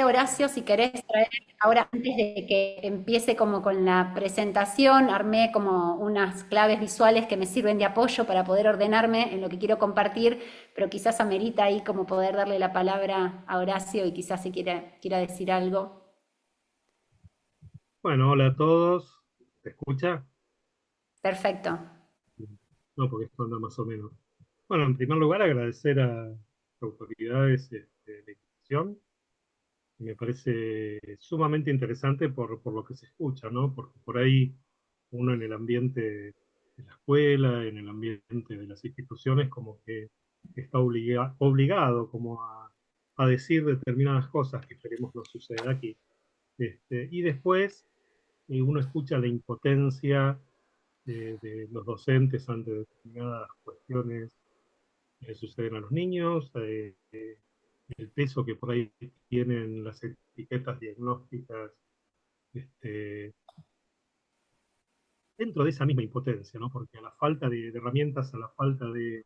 sé, Horacio, si querés traer ahora, antes de que empiece como con la presentación, armé como unas claves visuales que me sirven de apoyo para poder ordenarme en lo que quiero compartir, pero quizás amerita ahí como poder darle la palabra a Horacio y quizás se quiera decir algo. Bueno, hola a todos. ¿Se escucha? Perfecto. No, porque esto anda más o menos. Bueno, en primer lugar, agradecer a las autoridades de la institución. Me parece sumamente interesante por lo que se escucha, ¿no? Porque por ahí uno en el ambiente de la escuela, en el ambiente de las instituciones, como que está obligado como a decir determinadas cosas que esperemos no suceda aquí. Y después uno escucha la impotencia de los docentes ante determinadas cuestiones que suceden a los niños, el peso que por ahí tienen las etiquetas diagnósticas este, dentro de esa misma impotencia, ¿no? Porque a la falta de herramientas, a la falta de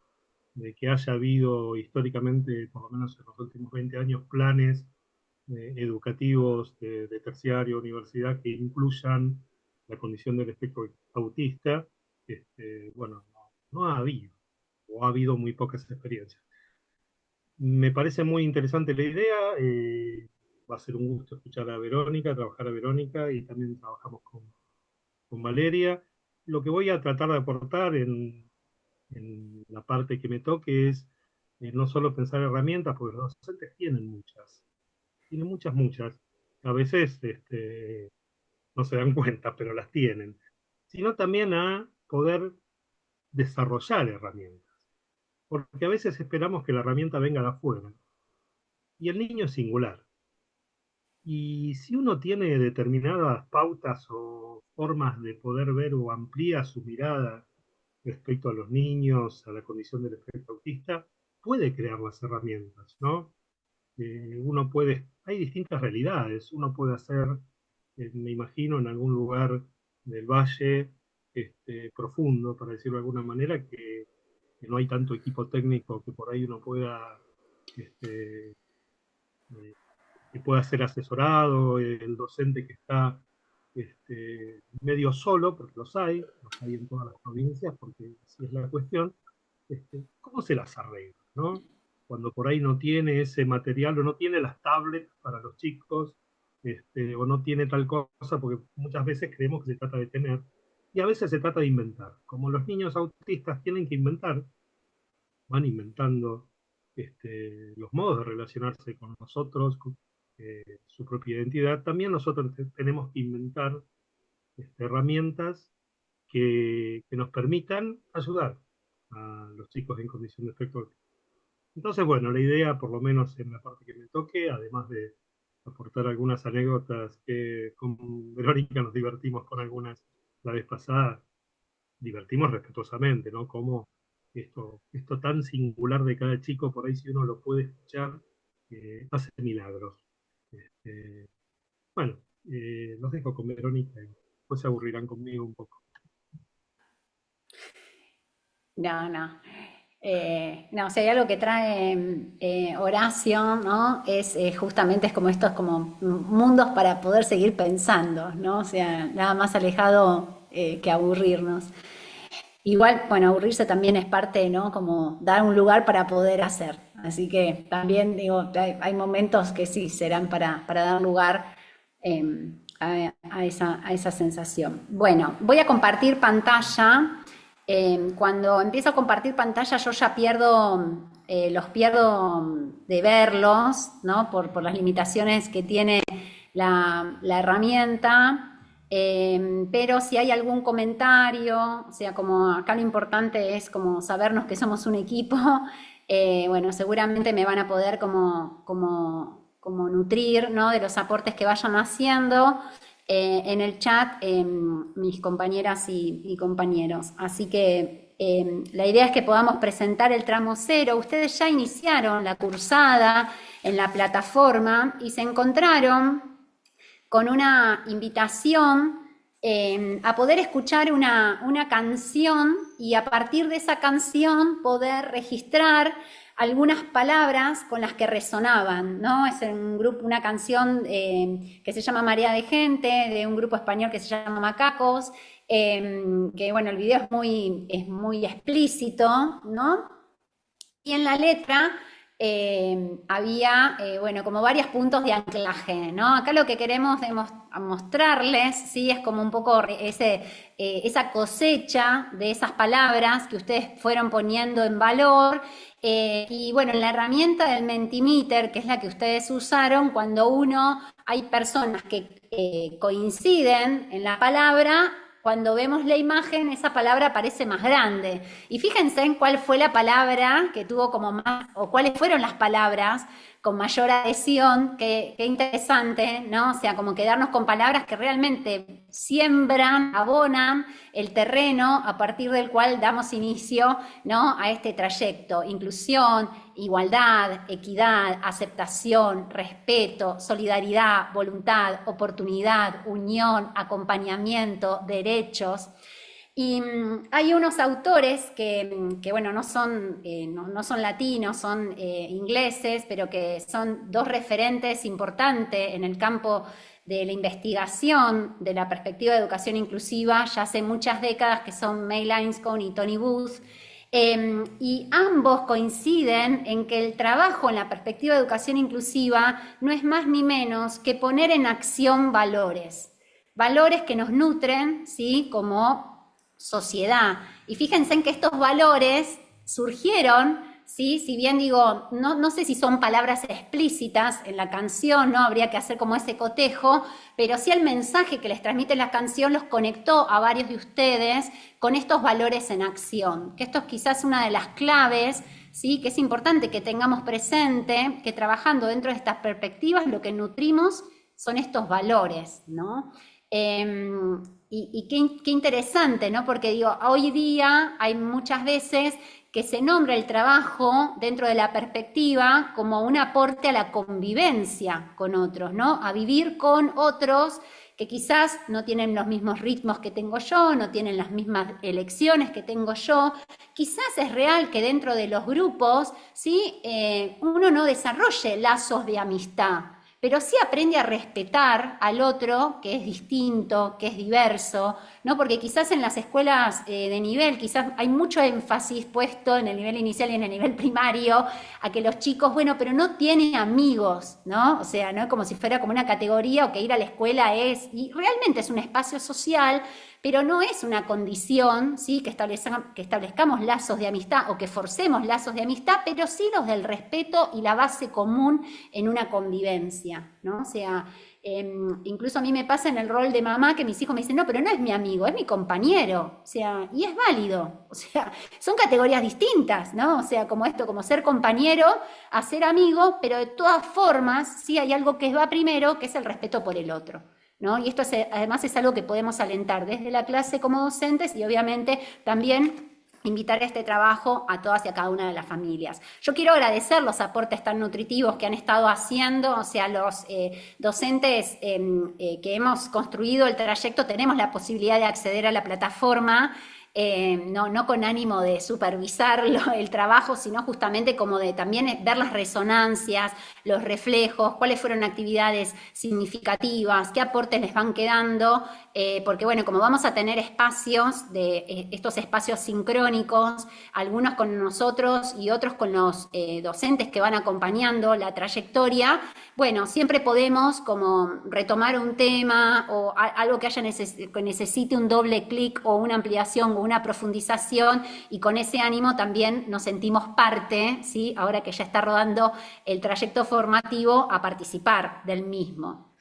que haya habido históricamente, por lo menos en los últimos 20 años, planes educativos de terciario, universidad, que incluyan la condición del espectro autista, bueno, no ha habido, o ha habido muy pocas experiencias. Me parece muy interesante la idea, va a ser un gusto escuchar a Verónica, trabajar a Verónica, y también trabajamos con Valeria. Lo que voy a tratar de aportar en la parte que me toque es no solo pensar herramientas, porque los docentes tienen muchas, muchas. A veces no se dan cuenta, pero las tienen. Sino también a poder desarrollar herramientas. Porque a veces esperamos que la herramienta venga de afuera. Y el niño es singular. Y si uno tiene determinadas pautas o formas de poder ver o amplía su mirada respecto a los niños, a la condición del espectro autista, puede crear las herramientas, ¿no? Hay distintas realidades, uno puede hacer, me imagino, en algún lugar del valle profundo, para decirlo de alguna manera, que no hay tanto equipo técnico que por ahí uno pueda, este, eh, que pueda ser asesorado, el docente que está medio solo, porque los hay en todas las provincias, porque así es la cuestión, ¿cómo se las arregla, no? Cuando por ahí no tiene ese material o no tiene las tablets para los chicos, o no tiene tal cosa, porque muchas veces creemos que se trata de tener, y a veces se trata de inventar. Como los niños autistas tienen que inventar, van inventando los modos de relacionarse con nosotros, con, su propia identidad, también nosotros tenemos que inventar herramientas que nos permitan ayudar a los chicos en condición de espectro. Entonces, bueno, la idea, por lo menos en la parte que me toque, además de aportar algunas anécdotas que con Verónica nos divertimos con algunas la vez pasada, divertimos respetuosamente, ¿no? Como esto tan singular de cada chico, por ahí si uno lo puede escuchar, hace milagros. Este, bueno, los dejo con Verónica y después se aburrirán conmigo un poco. No, no. No, si hay algo que trae Horacio, ¿no? Es justamente es como estos como mundos para poder seguir pensando, ¿no? O sea, nada más alejado que aburrirnos. Igual, bueno, aburrirse también es parte, ¿no? Como dar un lugar para poder hacer. Así que también digo, hay momentos que sí serán para dar lugar a esa sensación. Bueno, voy a compartir pantalla. Cuando empiezo a compartir pantalla yo ya los pierdo de verlos, ¿no? Por las limitaciones que tiene la herramienta. Pero si hay algún comentario, o sea, como acá lo importante es como sabernos que somos un equipo, bueno, seguramente me van a poder como nutrir, ¿no? De los aportes que vayan haciendo en el chat mis compañeras y compañeros. Así que la idea es que podamos presentar el tramo cero. Ustedes ya iniciaron la cursada en la plataforma y se encontraron con una invitación a poder escuchar una canción y a partir de esa canción poder registrar algunas palabras con las que resonaban, ¿no? Es un grupo, una canción que se llama Marea de Gente, de un grupo español que se llama Macacos, que bueno, el video es muy explícito, ¿no? Y en la letra había, bueno, como varios puntos de anclaje, ¿no? Acá lo que queremos mostrarles, ¿sí? Es como un poco esa cosecha de esas palabras que ustedes fueron poniendo en valor. Y bueno, la herramienta del Mentimeter, que es la que ustedes usaron, cuando hay personas que coinciden en la palabra, cuando vemos la imagen, esa palabra parece más grande. Y fíjense en cuál fue la palabra que tuvo como más, o cuáles fueron las palabras con mayor adhesión. Qué interesante, ¿no? O sea, como quedarnos con palabras que realmente siembran, abonan el terreno a partir del cual damos inicio, ¿no? A este trayecto. Inclusión, igualdad, equidad, aceptación, respeto, solidaridad, voluntad, oportunidad, unión, acompañamiento, derechos. Y hay unos autores que bueno, no son latinos, son ingleses, pero que son dos referentes importantes en el campo de la investigación de la perspectiva de educación inclusiva ya hace muchas décadas, que son May Linscomb y Tony Booth. Y ambos coinciden en que el trabajo en la perspectiva de educación inclusiva no es más ni menos que poner en acción valores que nos nutren, ¿sí? Como sociedad. Y fíjense en que estos valores surgieron, ¿sí? Si bien digo, no sé si son palabras explícitas en la canción, ¿no? Habría que hacer como ese cotejo, pero sí el mensaje que les transmite la canción los conectó a varios de ustedes con estos valores en acción, que esto es quizás una de las claves, ¿sí? Que es importante que tengamos presente, que trabajando dentro de estas perspectivas lo que nutrimos son estos valores, ¿no? Y qué interesante, ¿no? Porque digo, hoy día hay muchas veces que se nombra el trabajo dentro de la perspectiva como un aporte a la convivencia con otros, ¿no? A vivir con otros que quizás no tienen los mismos ritmos que tengo yo, no tienen las mismas elecciones que tengo yo. Quizás es real que dentro de los grupos, ¿sí? Uno no desarrolle lazos de amistad, pero sí aprende a respetar al otro que es distinto, que es diverso, ¿no? Porque quizás en las escuelas de nivel, quizás hay mucho énfasis puesto en el nivel inicial y en el nivel primario, a que los chicos, bueno, pero no tienen amigos, ¿no? O sea, ¿no? Como si fuera como una categoría, o que ir a la escuela y realmente es un espacio social, pero no es una condición, ¿sí? que establezcamos lazos de amistad o que forcemos lazos de amistad, pero sí los del respeto y la base común en una convivencia, ¿no? O sea, incluso a mí me pasa en el rol de mamá que mis hijos me dicen, no, pero no es mi amigo, es mi compañero, o sea, y es válido, o sea, son categorías distintas, ¿no? O sea, como esto, como ser compañero a ser amigo, pero de todas formas, sí hay algo que va primero, que es el respeto por el otro, ¿no? Y esto además es algo que podemos alentar desde la clase como docentes y obviamente también invitar a este trabajo a todas y a cada una de las familias. Yo quiero agradecer los aportes tan nutritivos que han estado haciendo, o sea, los docentes que hemos construido el trayecto tenemos la posibilidad de acceder a la plataforma, no con ánimo de supervisar el trabajo, sino justamente como de también ver las resonancias, los reflejos, cuáles fueron actividades significativas, qué aportes les van quedando, porque bueno, como vamos a tener espacios, estos espacios sincrónicos, algunos con nosotros y otros con los docentes que van acompañando la trayectoria, bueno, siempre podemos como retomar un tema o algo que necesite un doble clic o una ampliación o una profundización, y con ese ánimo también nos sentimos parte, ¿sí? Ahora que ya está rodando el trayecto formativo, a participar del mismo.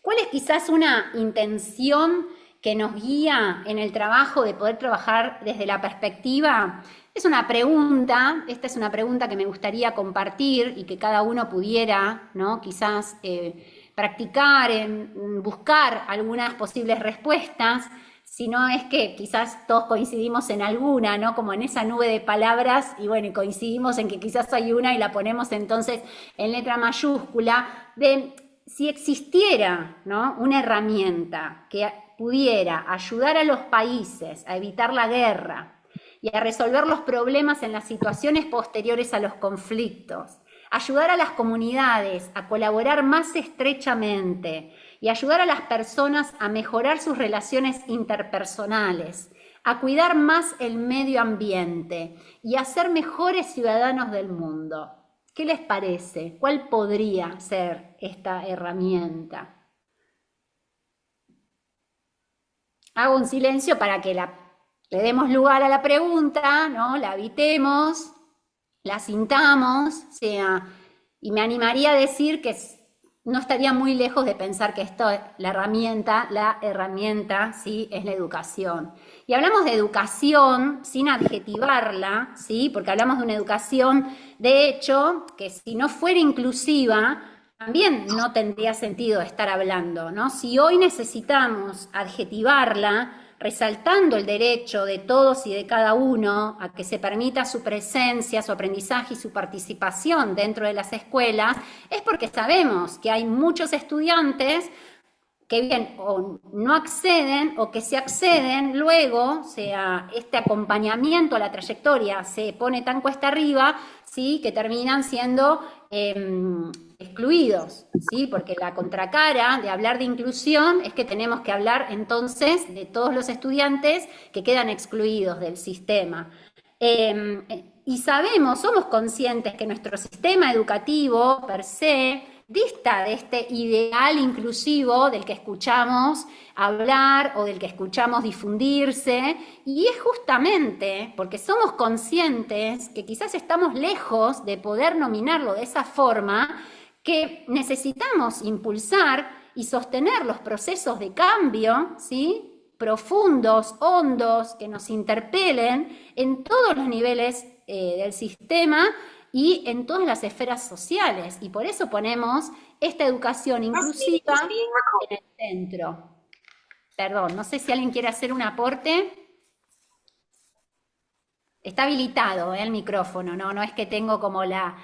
¿Cuál es quizás una intención que nos guía en el trabajo de poder trabajar desde la perspectiva? Es una pregunta, esta es una pregunta que me gustaría compartir y que cada uno pudiera, ¿no? Quizás practicar, buscar algunas posibles respuestas. Si no es que quizás todos coincidimos en alguna, ¿no? Como en esa nube de palabras, y bueno, coincidimos en que quizás hay una y la ponemos entonces en letra mayúscula, de si existiera, ¿no? Una herramienta que pudiera ayudar a los países a evitar la guerra y a resolver los problemas en las situaciones posteriores a los conflictos, ayudar a las comunidades a colaborar más estrechamente y ayudar a las personas a mejorar sus relaciones interpersonales, a cuidar más el medio ambiente y a ser mejores ciudadanos del mundo. ¿Qué les parece? ¿Cuál podría ser esta herramienta? Hago un silencio para que le demos lugar a la pregunta, ¿no? La habitemos, la sintamos, y me animaría a decir que no estaría muy lejos de pensar que la herramienta, ¿sí? Es la educación. Y hablamos de educación sin adjetivarla, ¿sí? Porque hablamos de una educación, de hecho, que si no fuera inclusiva, también no tendría sentido estar hablando, ¿no? Si hoy necesitamos adjetivarla, resaltando el derecho de todos y de cada uno a que se permita su presencia, su aprendizaje y su participación dentro de las escuelas, es porque sabemos que hay muchos estudiantes que bien o no acceden o que si acceden luego, este acompañamiento a la trayectoria se pone tan cuesta arriba, ¿sí? Que terminan siendo excluidos, ¿sí? Porque la contracara de hablar de inclusión es que tenemos que hablar entonces de todos los estudiantes que quedan excluidos del sistema. Y sabemos, somos conscientes que nuestro sistema educativo per se dista de este ideal inclusivo del que escuchamos hablar o del que escuchamos difundirse, y es justamente porque somos conscientes que quizás estamos lejos de poder nominarlo de esa forma que necesitamos impulsar y sostener los procesos de cambio, ¿sí? Profundos, hondos, que nos interpelen en todos los niveles del sistema y en todas las esferas sociales, y por eso ponemos esta educación inclusiva en el centro. Perdón, no sé si alguien quiere hacer un aporte. Está habilitado el micrófono, no es que tengo como la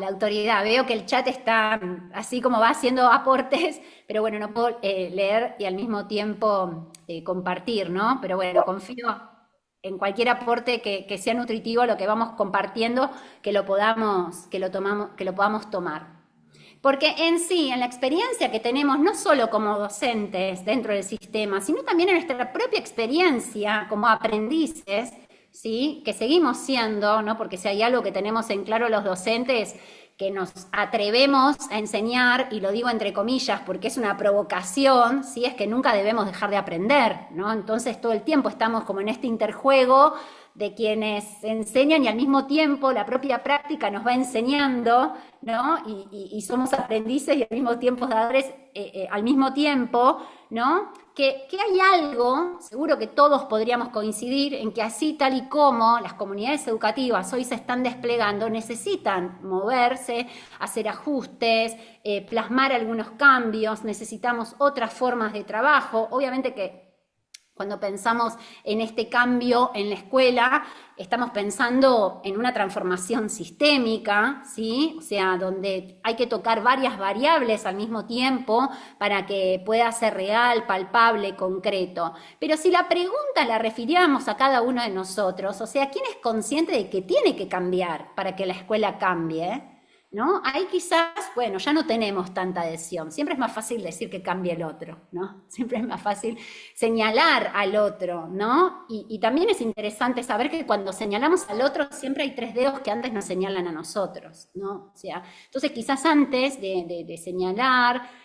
autoridad. Veo que el chat está así como va haciendo aportes, pero bueno, no puedo leer y al mismo tiempo compartir, ¿no? Pero bueno, confío en cualquier aporte que sea nutritivo, lo que vamos compartiendo, que lo podamos tomar. Porque en sí, en la experiencia que tenemos, no solo como docentes dentro del sistema, sino también en nuestra propia experiencia como aprendices, ¿sí? Que seguimos siendo, ¿no? Porque si hay algo que tenemos en claro los docentes, que nos atrevemos a enseñar, y lo digo entre comillas porque es una provocación, ¿sí? Es que nunca debemos dejar de aprender, ¿no? Entonces todo el tiempo estamos como en este interjuego de quienes enseñan y al mismo tiempo la propia práctica nos va enseñando, ¿no? Y somos aprendices y al mismo tiempo dadores al mismo tiempo, ¿no? Que hay algo, seguro que todos podríamos coincidir, en que así tal y como las comunidades educativas hoy se están desplegando, necesitan moverse, hacer ajustes, plasmar algunos cambios, necesitamos otras formas de trabajo. Obviamente que cuando pensamos en este cambio en la escuela, estamos pensando en una transformación sistémica, ¿sí? O sea, donde hay que tocar varias variables al mismo tiempo para que pueda ser real, palpable, concreto. Pero si la pregunta la refiriéramos a cada uno de nosotros, o sea, ¿quién es consciente de que tiene que cambiar para que la escuela cambie? ¿No? Ahí quizás, bueno, ya no tenemos tanta adhesión. Siempre es más fácil decir que cambie el otro, ¿no? Siempre es más fácil señalar al otro, ¿no? Y también es interesante saber que cuando señalamos al otro siempre hay tres dedos que antes nos señalan a nosotros, ¿no? O sea, entonces quizás antes de señalar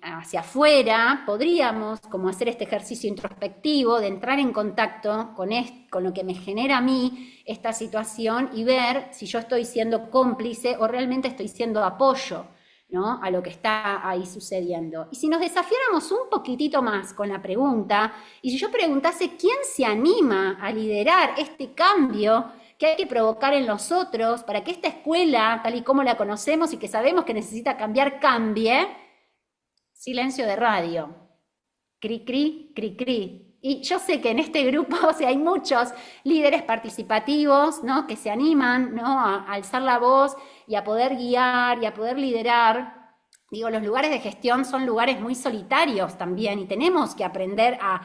hacia afuera, podríamos como hacer este ejercicio introspectivo de entrar en contacto con lo que me genera a mí esta situación y ver si yo estoy siendo cómplice o realmente estoy siendo apoyo, ¿no? A lo que está ahí sucediendo. Y si nos desafiáramos un poquitito más con la pregunta, y si yo preguntase quién se anima a liderar este cambio que hay que provocar en los otros para que esta escuela, tal y como la conocemos y que sabemos que necesita cambiar, cambie. Silencio de radio. Cri, cri, cri, cri. Y yo sé que en este grupo, o sea, hay muchos líderes participativos, ¿no? Que se animan, ¿no? A alzar la voz y a poder guiar y a poder liderar. Digo, los lugares de gestión son lugares muy solitarios también y tenemos que aprender a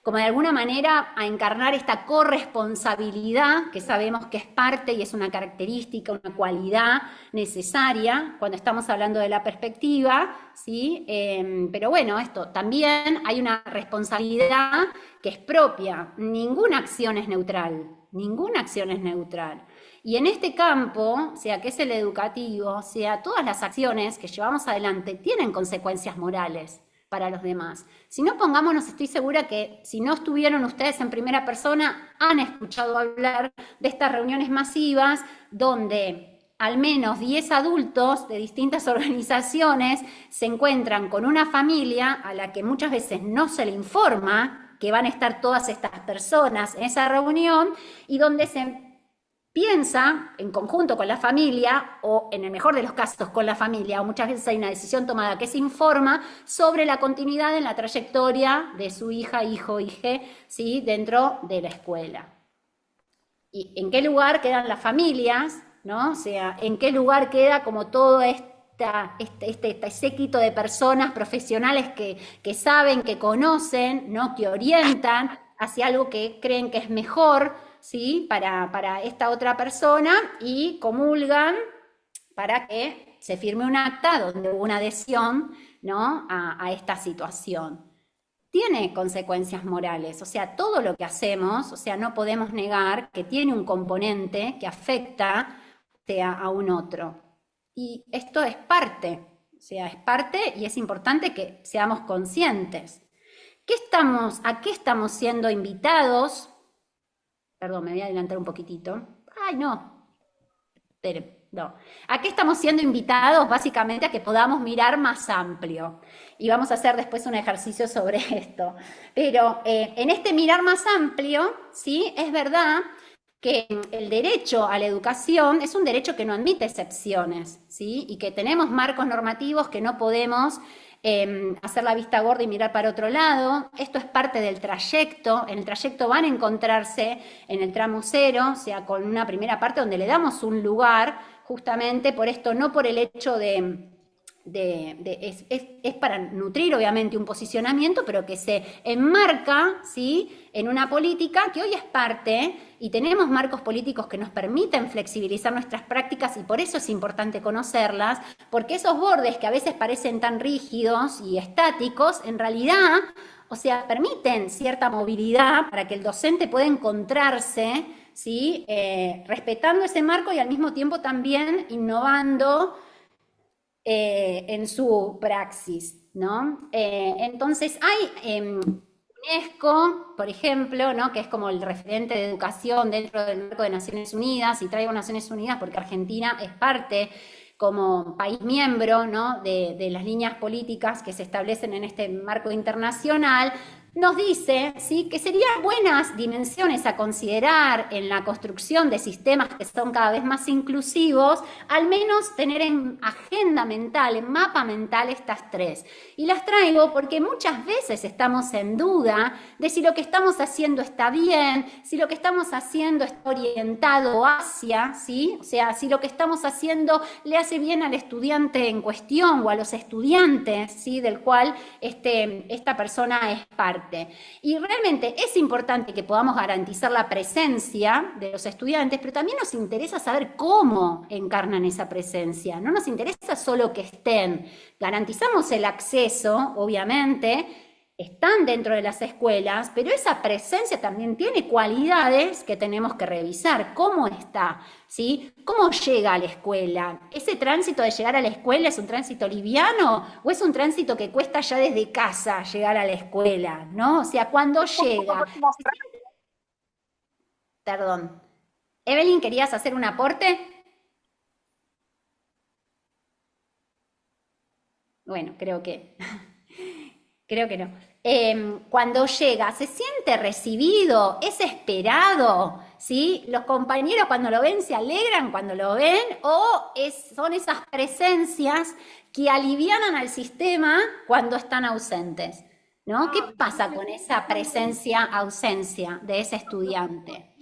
como de alguna manera a encarnar esta corresponsabilidad que sabemos que es parte y es una característica, una cualidad necesaria cuando estamos hablando de la perspectiva, ¿sí? Pero bueno, esto también hay una responsabilidad que es propia. Ninguna acción es neutral, ninguna acción es neutral. Y en este campo, sea que es el educativo, sea todas las acciones que llevamos adelante tienen consecuencias morales para los demás. Si no, pongámonos, estoy segura que si no estuvieron ustedes en primera persona, han escuchado hablar de estas reuniones masivas donde al menos 10 adultos de distintas organizaciones se encuentran con una familia a la que muchas veces no se le informa que van a estar todas estas personas en esa reunión y donde se piensa en conjunto con la familia, o en el mejor de los casos con la familia, o muchas veces hay una decisión tomada que se informa sobre la continuidad en la trayectoria de su hija, hijo, hije, ¿sí? Dentro de la escuela. ¿Y en qué lugar quedan las familias? ¿No? O sea, ¿en qué lugar queda como todo este séquito de personas profesionales que saben, que conocen, ¿no? Que orientan hacia algo que creen que es mejor, ¿sí? Para esta otra persona y comulgan para que se firme un acta donde hubo una adhesión, ¿no? a esta situación. Tiene consecuencias morales, o sea, todo lo que hacemos, o sea, no podemos negar que tiene un componente que afecta a un otro. Y esto es parte, o sea, es parte y es importante que seamos conscientes. ¿A qué estamos siendo invitados? Perdón, me voy a adelantar un poquitito. ¡Ay, no! Esperen, no. ¿A qué estamos siendo invitados? Básicamente a que podamos mirar más amplio. Y vamos a hacer después un ejercicio sobre esto. Pero en este mirar más amplio, ¿sí? Es verdad que el derecho a la educación es un derecho que no admite excepciones, ¿sí? Y que tenemos marcos normativos que no podemos hacer la vista gorda y mirar para otro lado. Esto es parte del trayecto. En el trayecto van a encontrarse en el tramo cero, o sea, con una primera parte donde le damos un lugar, justamente por esto, no por el hecho es para nutrir obviamente un posicionamiento, pero que se enmarca, ¿sí? En una política que hoy es parte y tenemos marcos políticos que nos permiten flexibilizar nuestras prácticas y por eso es importante conocerlas, porque esos bordes que a veces parecen tan rígidos y estáticos, en realidad, o sea, permiten cierta movilidad para que el docente pueda encontrarse, ¿sí? Respetando ese marco y al mismo tiempo también innovando en su praxis, ¿no? Entonces hay UNESCO, por ejemplo, ¿no? Que es como el referente de educación dentro del marco de Naciones Unidas, y traigo Naciones Unidas porque Argentina es parte como país miembro, ¿no? de las líneas políticas que se establecen en este marco internacional, nos dice, ¿sí? Que serían buenas dimensiones a considerar en la construcción de sistemas que son cada vez más inclusivos, al menos tener en agenda mental, en mapa mental estas tres. Y las traigo porque muchas veces estamos en duda de si lo que estamos haciendo está bien, si lo que estamos haciendo está orientado hacia, ¿sí? O sea, si lo que estamos haciendo le hace bien al estudiante en cuestión o a los estudiantes, ¿sí? Del cual esta persona es parte. Y realmente es importante que podamos garantizar la presencia de los estudiantes, pero también nos interesa saber cómo encarnan esa presencia. No nos interesa solo que estén. Garantizamos el acceso, obviamente, están dentro de las escuelas, pero esa presencia también tiene cualidades que tenemos que revisar. ¿Cómo está? ¿Sí? ¿Cómo llega a la escuela? ¿Ese tránsito de llegar a la escuela es un tránsito liviano o es un tránsito que cuesta ya desde casa llegar a la escuela? ¿No? O sea, ¿cuándo llega? Perdón. Evelyn, ¿querías hacer un aporte? Bueno, creo que no. Cuando llega, ¿se siente recibido? ¿Es esperado? ¿Sí? ¿Los compañeros cuando lo ven se alegran cuando lo ven? ¿O son esas presencias que alivianan al sistema cuando están ausentes? ¿No? ¿Qué pasa con esa presencia-ausencia de ese estudiante?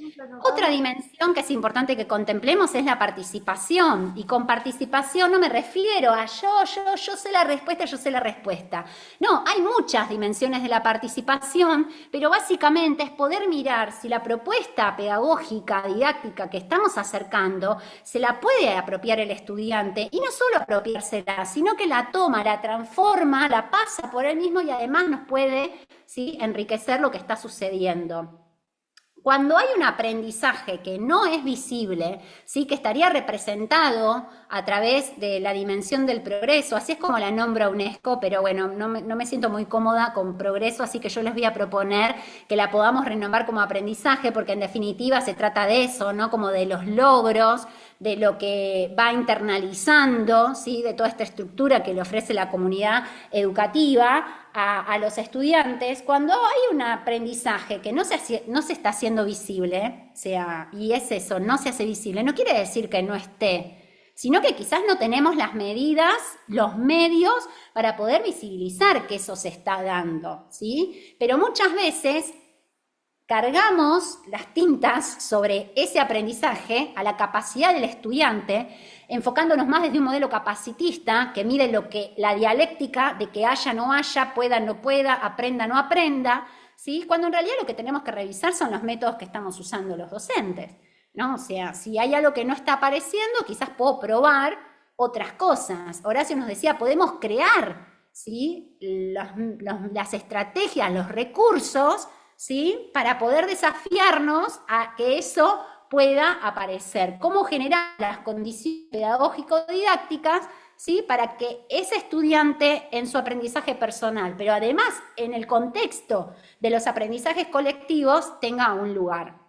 Otra dimensión que es importante que contemplemos es la participación. Y con participación no me refiero a yo sé la respuesta, yo sé la respuesta. No, hay muchas dimensiones de la participación, pero básicamente es poder mirar si la propuesta pedagógica, didáctica que estamos acercando, se la puede apropiar el estudiante, y no solo apropiársela, sino que la toma, la transforma, la pasa por él mismo y además nos puede, ¿sí?, enriquecer lo que está sucediendo. Cuando hay un aprendizaje que no es visible, ¿sí?, que estaría representado a través de la dimensión del progreso, así es como la nombra UNESCO, pero bueno, no me siento muy cómoda con progreso, así que yo les voy a proponer que la podamos renombrar como aprendizaje, porque en definitiva se trata de eso, ¿no?, como de los logros, de lo que va internalizando, ¿sí?, de toda esta estructura que le ofrece la comunidad educativa a los estudiantes. Cuando hay un aprendizaje que no se está haciendo visible, y es eso, no se hace visible, no quiere decir que no esté, sino que quizás no tenemos las medidas, los medios para poder visibilizar que eso se está dando, ¿sí? Pero muchas veces cargamos las tintas sobre ese aprendizaje a la capacidad del estudiante, enfocándonos más desde un modelo capacitista que mide la dialéctica de que haya, no haya, pueda, no pueda, aprenda, no aprenda, ¿sí?, cuando en realidad lo que tenemos que revisar son los métodos que estamos usando los docentes, ¿no? O sea, si hay algo que no está apareciendo, quizás puedo probar otras cosas. Horacio nos decía, podemos crear, ¿sí?, las estrategias, los recursos, ¿sí?, para poder desafiarnos a que eso pueda aparecer. ¿Cómo generar las condiciones pedagógico-didácticas, ¿sí?, para que ese estudiante en su aprendizaje personal, pero además en el contexto de los aprendizajes colectivos, tenga un lugar?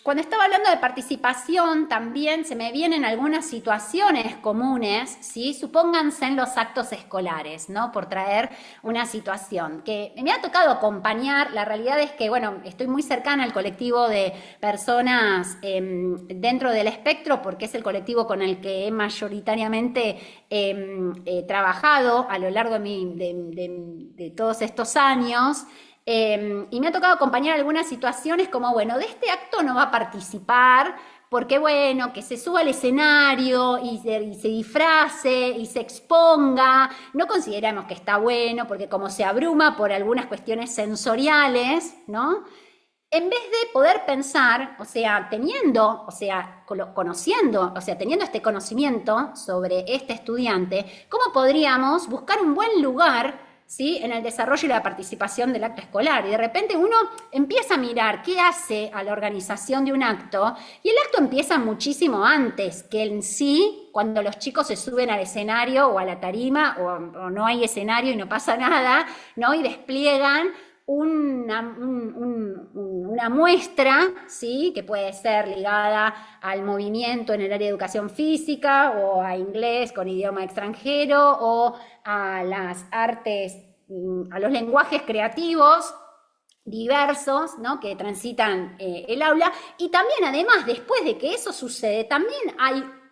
Cuando estaba hablando de participación, también se me vienen algunas situaciones comunes, ¿sí? Supónganse en los actos escolares, ¿no? Por traer una situación que me ha tocado acompañar. La realidad es que, bueno, estoy muy cercana al colectivo de personas dentro del espectro, porque es el colectivo con el que he mayoritariamente trabajado a lo largo de todos estos años. Y me ha tocado acompañar algunas situaciones como, bueno, de este acto no va a participar porque, bueno, que se suba al escenario y se disfrace y se exponga, no consideramos que está bueno porque como se abruma por algunas cuestiones sensoriales, ¿no? En vez de poder pensar, o sea, teniendo este conocimiento sobre este estudiante, ¿cómo podríamos buscar un buen lugar, ¿sí?, en el desarrollo y la participación del acto escolar? Y de repente uno empieza a mirar qué hace a la organización de un acto, y el acto empieza muchísimo antes que en sí, cuando los chicos se suben al escenario o a la tarima, o no hay escenario y no pasa nada, ¿no?, y despliegan una muestra, ¿sí?, que puede ser ligada al movimiento en el área de educación física, o a inglés con idioma extranjero, o a las artes, a los lenguajes creativos diversos, ¿no?, que transitan el aula. Y también, además, después de que eso sucede, también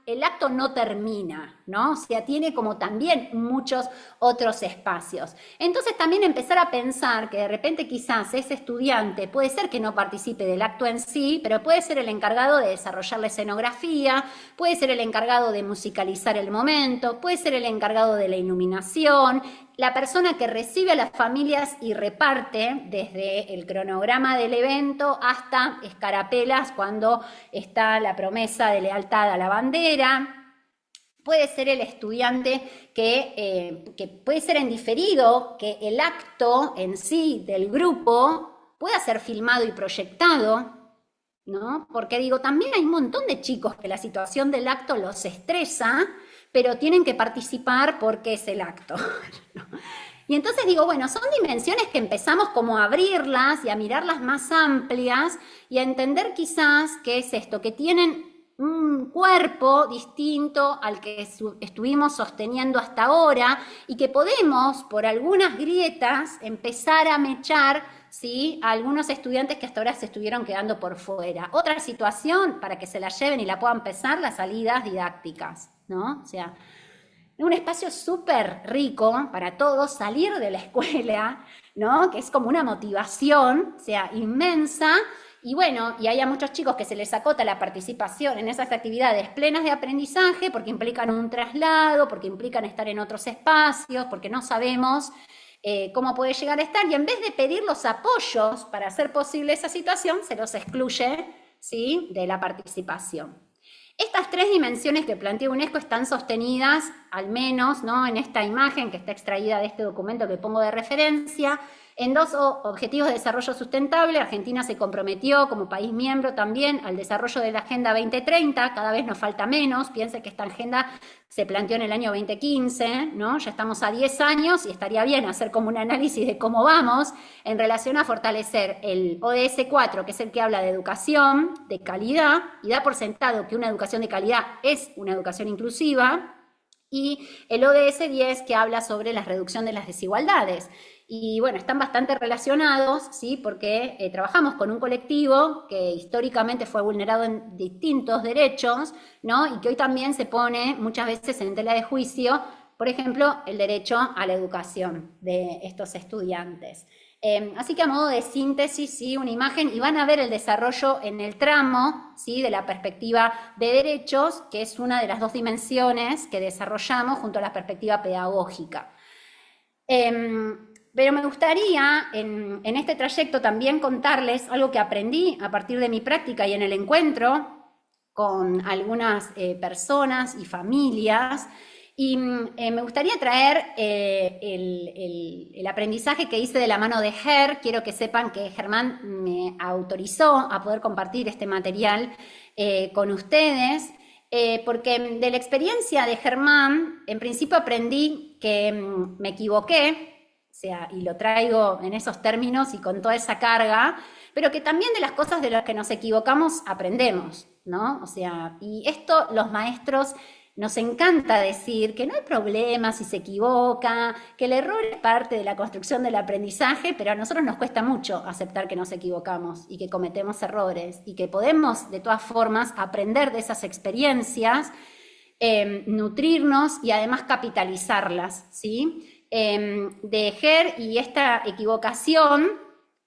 el acto no termina, ¿no? O sea, tiene como también muchos otros espacios. Entonces también empezar a pensar que de repente quizás ese estudiante puede ser que no participe del acto en sí, pero puede ser el encargado de desarrollar la escenografía, puede ser el encargado de musicalizar el momento, puede ser el encargado de la iluminación, la persona que recibe a las familias y reparte desde el cronograma del evento hasta escarapelas cuando está la promesa de lealtad a la bandera. Puede ser el estudiante que puede ser en diferido, que el acto en sí del grupo pueda ser filmado y proyectado, ¿no? Porque digo, también hay un montón de chicos que la situación del acto los estresa, pero tienen que participar porque es el acto, ¿no? Y entonces digo, bueno, son dimensiones que empezamos como a abrirlas y a mirarlas más amplias y a entender quizás qué es esto, que tienen un cuerpo distinto al que estuvimos sosteniendo hasta ahora y que podemos, por algunas grietas, empezar a mechar, ¿sí?, a algunos estudiantes que hasta ahora se estuvieron quedando por fuera. Otra situación, para que se la lleven y la puedan pesar, las salidas didácticas, ¿no? O sea, un espacio súper rico para todos, salir de la escuela, ¿no? Que es como una motivación, o sea, inmensa. Y bueno, y hay a muchos chicos que se les acota la participación en esas actividades plenas de aprendizaje porque implican un traslado, porque implican estar en otros espacios, porque no sabemos cómo puede llegar a estar. Y en vez de pedir los apoyos para hacer posible esa situación, se los excluye, ¿sí?, de la participación. Estas tres dimensiones que plantea UNESCO están sostenidas, al menos, ¿no?, en esta imagen que está extraída de este documento que pongo de referencia, en 2 objetivos de desarrollo sustentable. Argentina se comprometió como país miembro también al desarrollo de la Agenda 2030, cada vez nos falta menos. Piense que esta agenda se planteó en el año 2015, ¿no? Ya estamos a 10 años y estaría bien hacer como un análisis de cómo vamos en relación a fortalecer el ODS 4, que es el que habla de educación de calidad, y da por sentado que una educación de calidad es una educación inclusiva, y el ODS 10, que habla sobre la reducción de las desigualdades. Y bueno, están bastante relacionados, ¿sí?, porque trabajamos con un colectivo que históricamente fue vulnerado en distintos derechos, ¿no?, y que hoy también se pone muchas veces en tela de juicio, por ejemplo, el derecho a la educación de estos estudiantes. Así que a modo de síntesis, ¿sí?, una imagen, y van a ver el desarrollo en el tramo, ¿sí?, de la perspectiva de derechos, que es una de las 2 dimensiones que desarrollamos junto a la perspectiva pedagógica. Pero me gustaría en este trayecto también contarles algo que aprendí a partir de mi práctica y en el encuentro con algunas personas y familias. Y me gustaría traer el aprendizaje que hice de la mano de Ger. Quiero que sepan que Germán me autorizó a poder compartir este material con ustedes, porque de la experiencia de Germán, en principio aprendí que me equivoqué, o sea, y lo traigo en esos términos y con toda esa carga, pero que también de las cosas de las que nos equivocamos aprendemos, ¿no? O sea, y esto los maestros nos encanta decir que no hay problema si se equivoca, que el error es parte de la construcción del aprendizaje, pero a nosotros nos cuesta mucho aceptar que nos equivocamos y que cometemos errores y que podemos de todas formas aprender de esas experiencias, nutrirnos y además capitalizarlas, ¿sí? De Ger y esta equivocación,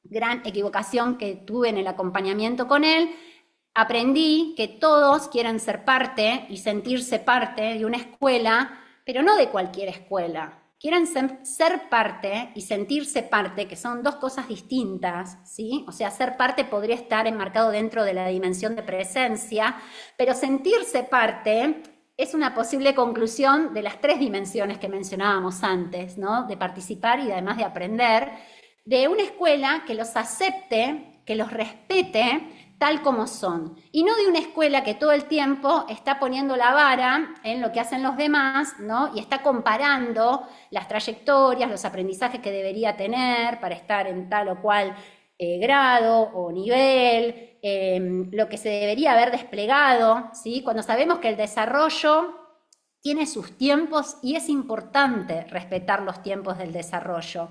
gran equivocación que tuve en el acompañamiento con él, aprendí que todos quieren ser parte y sentirse parte de una escuela, pero no de cualquier escuela. Quieren ser parte y sentirse parte, que son 2 cosas distintas, ¿sí? O sea, ser parte podría estar enmarcado dentro de la dimensión de presencia, pero sentirse parte es una posible conclusión de las 3 dimensiones que mencionábamos antes, ¿no?, de participar y además de aprender, de una escuela que los acepte, que los respete tal como son, y no de una escuela que todo el tiempo está poniendo la vara en lo que hacen los demás, ¿no?, y está comparando las trayectorias, los aprendizajes que debería tener para estar en tal o cual grado o nivel, lo que se debería haber desplegado, ¿sí?, cuando sabemos que el desarrollo tiene sus tiempos y es importante respetar los tiempos del desarrollo.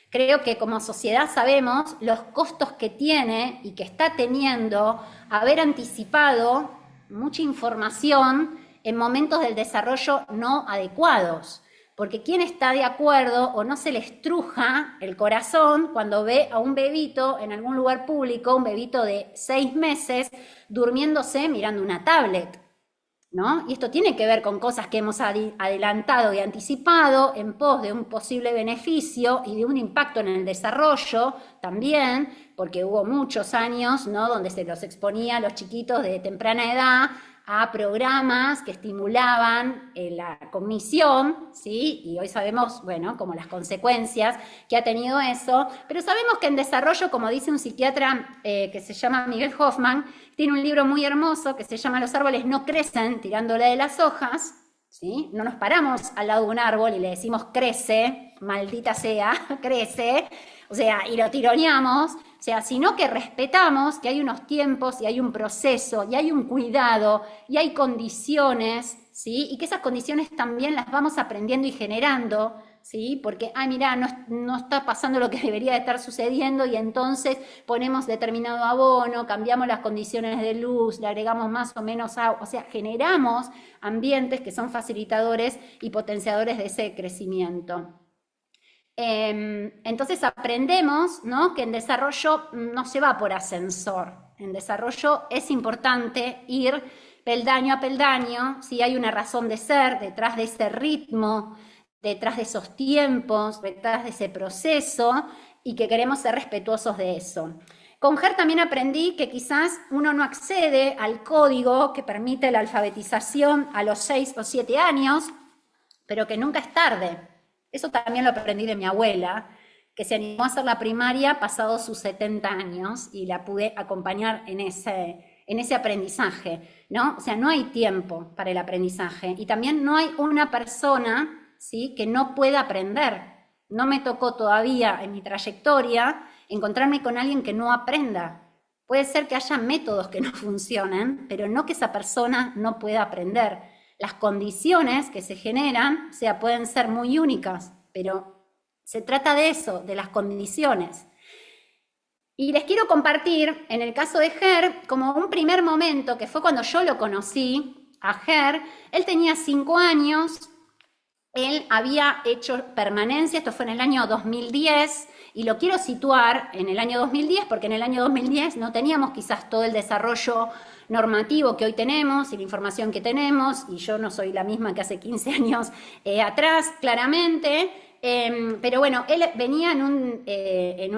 Creo que como sociedad sabemos los costos que tiene y que está teniendo haber anticipado mucha información en momentos del desarrollo no adecuados. Porque ¿quién está de acuerdo o no se le estruja el corazón cuando ve a un bebito en algún lugar público, un bebito de 6 meses, durmiéndose mirando una tablet, ¿no? Y esto tiene que ver con cosas que hemos adelantado y anticipado en pos de un posible beneficio y de un impacto en el desarrollo también, porque hubo muchos años, ¿no?, donde se los exponía a los chiquitos de temprana edad a programas que estimulaban la cognición, ¿sí? Y hoy sabemos, bueno, como las consecuencias que ha tenido eso, pero sabemos que en desarrollo, como dice un psiquiatra que se llama Miguel Hoffman, tiene un libro muy hermoso que se llama Los árboles no crecen tirándole de las hojas, ¿sí? No nos paramos al lado de un árbol y le decimos crece, maldita sea, crece, o sea, y lo tironeamos, o sea, sino que respetamos que hay unos tiempos y hay un proceso y hay un cuidado y hay condiciones, ¿sí? Y que esas condiciones también las vamos aprendiendo y generando ¿sí? Porque, ay, mirá, no está pasando lo que debería de estar sucediendo y entonces ponemos determinado abono, cambiamos las condiciones de luz, le agregamos más o menos agua, o sea, generamos ambientes que son facilitadores y potenciadores de ese crecimiento. Entonces aprendemos, ¿no?, que en desarrollo no se va por ascensor. En desarrollo es importante ir peldaño a peldaño, si hay una razón de ser detrás de ese ritmo, detrás de esos tiempos, detrás de ese proceso, y que queremos ser respetuosos de eso. Con GER también aprendí que quizás uno no accede al código que permite la alfabetización a los 6 o 7 años, pero que nunca es tarde. Eso también lo aprendí de mi abuela, que se animó a hacer la primaria pasados sus 70 años y la pude acompañar en ese aprendizaje, ¿no? O sea, no hay tiempo para el aprendizaje y también no hay una persona, ¿sí?, que no pueda aprender. No me tocó todavía en mi trayectoria encontrarme con alguien que no aprenda. Puede ser que haya métodos que no funcionen, pero no que esa persona no pueda aprender. Las condiciones que se generan, o sea, pueden ser muy únicas, pero se trata de eso, de las condiciones. Y les quiero compartir, en el caso de GER, como un primer momento, que fue cuando yo lo conocí a GER. Él tenía 5 años, él había hecho permanencia, esto fue en el año 2010, y lo quiero situar en el año 2010, porque en el año 2010 no teníamos quizás todo el desarrollo normativo que hoy tenemos y la información que tenemos, y yo no soy la misma que hace 15 años atrás, claramente, pero bueno, él venía en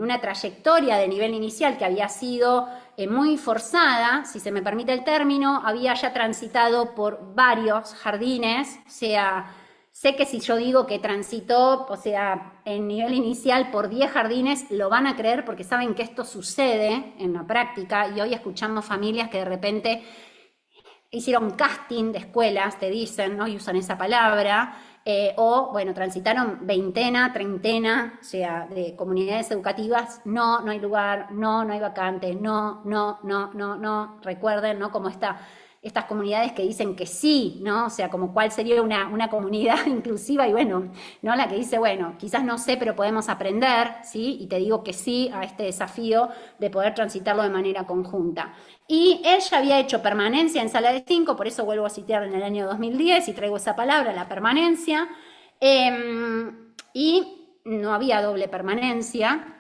una trayectoria de nivel inicial que había sido muy forzada, si se me permite el término, había ya transitado por varios jardines, o sea, sé que si yo digo que transitó, o sea, en nivel inicial por 10 jardines, lo van a creer porque saben que esto sucede en la práctica, y hoy escuchamos familias que de repente hicieron casting de escuelas, te dicen, ¿no?, y usan esa palabra, o, bueno, transitaron veintena, treintena, o sea, de comunidades educativas. No hay lugar, no hay vacante, no, recuerden, ¿no?, como estas comunidades que dicen que sí, ¿no? O sea, como cuál sería una comunidad inclusiva, y bueno, ¿no?, la que dice, bueno, quizás no sé, pero podemos aprender, ¿sí? Y te digo que sí a este desafío de poder transitarlo de manera conjunta. Y él ya había hecho permanencia en sala de 5, por eso vuelvo a citar en el año 2010 y traigo esa palabra, la permanencia, y no había doble permanencia.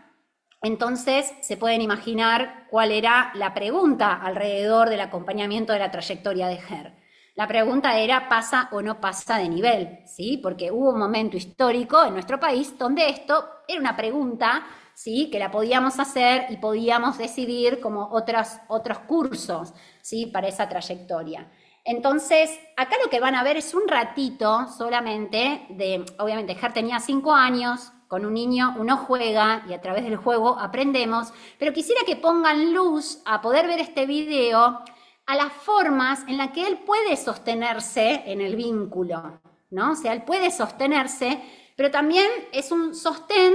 Entonces se pueden imaginar cuál era la pregunta alrededor del acompañamiento de la trayectoria de GER. La pregunta era, ¿pasa o no pasa de nivel? ¿Sí? Porque hubo un momento histórico en nuestro país donde esto era una pregunta, ¿sí?, que la podíamos hacer y podíamos decidir como otros cursos, ¿sí?, para esa trayectoria. Entonces, acá lo que van a ver es un ratito solamente de, obviamente, GER tenía 5 años, con un niño uno juega y a través del juego aprendemos, pero quisiera que pongan luz a poder ver este video a las formas en las que él puede sostenerse en el vínculo, ¿no? O sea, él puede sostenerse, pero también es un sostén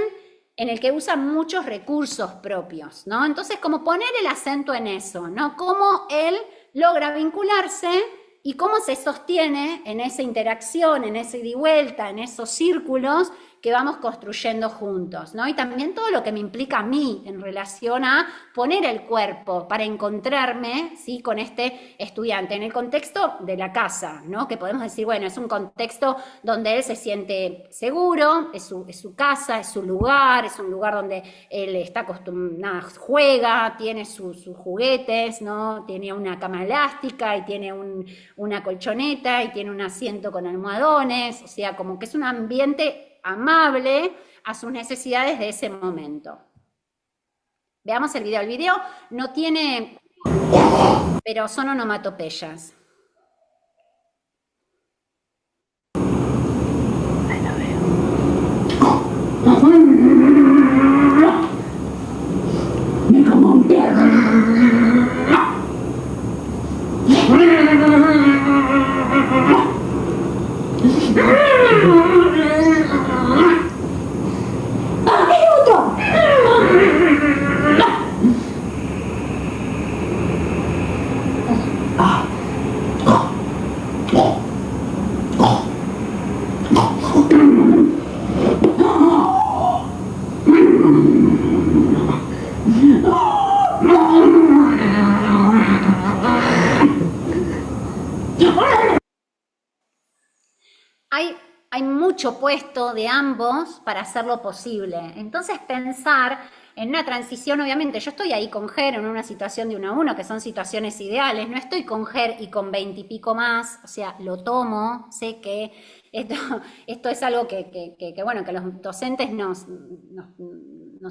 en el que usa muchos recursos propios, ¿no? Entonces, como poner el acento en eso, ¿no? Cómo él logra vincularse y cómo se sostiene en esa interacción, en ese ida y vuelta, en esos círculos que vamos construyendo juntos, ¿no? Y también todo lo que me implica a mí en relación a poner el cuerpo para encontrarme, ¿sí?, con este estudiante en el contexto de la casa, ¿no? Que podemos decir, bueno, es un contexto donde él se siente seguro, es su casa, es su lugar, es un lugar donde él está acostumbrado, juega, tiene sus juguetes, ¿no? Tiene una cama elástica y tiene una colchoneta y tiene un asiento con almohadones, o sea, como que es un ambiente amable a sus necesidades de ese momento. Veamos el video. El video no tiene, pero son onomatopeyas. Ahí la veo. Y como un perro. hay mucho puesto de ambos para hacerlo posible. Entonces pensar en una transición, obviamente, yo estoy ahí con Ger en una situación de 1 a 1, que son situaciones ideales, no estoy con Ger y con 20 y pico más, o sea, lo tomo, sé que esto es algo que bueno, que los docentes nos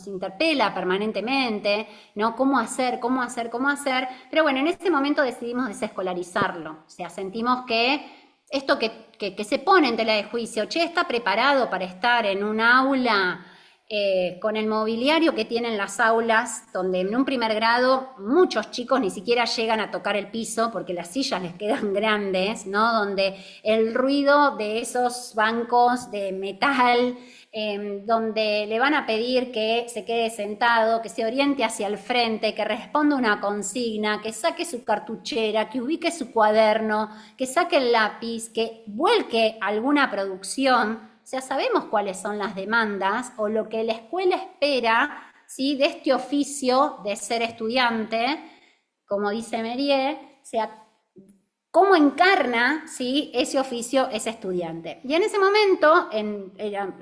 interpela permanentemente, ¿no? ¿Cómo hacer? Pero bueno, en ese momento decidimos desescolarizarlo, o sea, sentimos que esto que se pone en tela de juicio, che, está preparado para estar en un aula con el mobiliario que tienen las aulas, donde en un primer grado muchos chicos ni siquiera llegan a tocar el piso porque las sillas les quedan grandes, ¿no? Donde el ruido de esos bancos de metal, donde le van a pedir que se quede sentado, que se oriente hacia el frente, que responda una consigna, que saque su cartuchera, que ubique su cuaderno, que saque el lápiz, que vuelque alguna producción. O sea, sabemos cuáles son las demandas o lo que la escuela espera, ¿sí?, de este oficio de ser estudiante, como dice Mérier, o sea, cómo encarna, ¿sí?, ese oficio ese estudiante. Y en ese momento,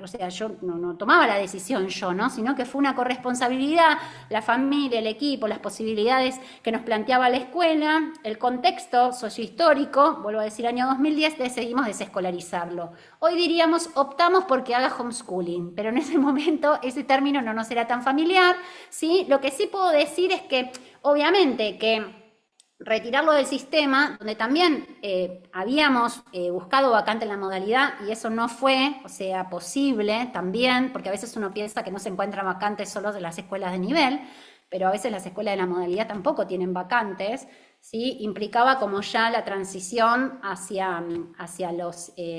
o sea, yo no tomaba la decisión yo, ¿no?, sino que fue una corresponsabilidad, la familia, el equipo, las posibilidades que nos planteaba la escuela, el contexto sociohistórico, vuelvo a decir año 2010, decidimos desescolarizarlo. Hoy diríamos, optamos porque haga homeschooling, pero en ese momento ese término no nos era tan familiar, ¿sí? Lo que sí puedo decir es que, obviamente, que retirarlo del sistema, donde también habíamos buscado vacante en la modalidad y eso no fue, o sea, posible también, porque a veces uno piensa que no se encuentra vacantes solo de las escuelas de nivel, pero a veces las escuelas de la modalidad tampoco tienen vacantes, ¿sí? Implicaba como ya la transición hacia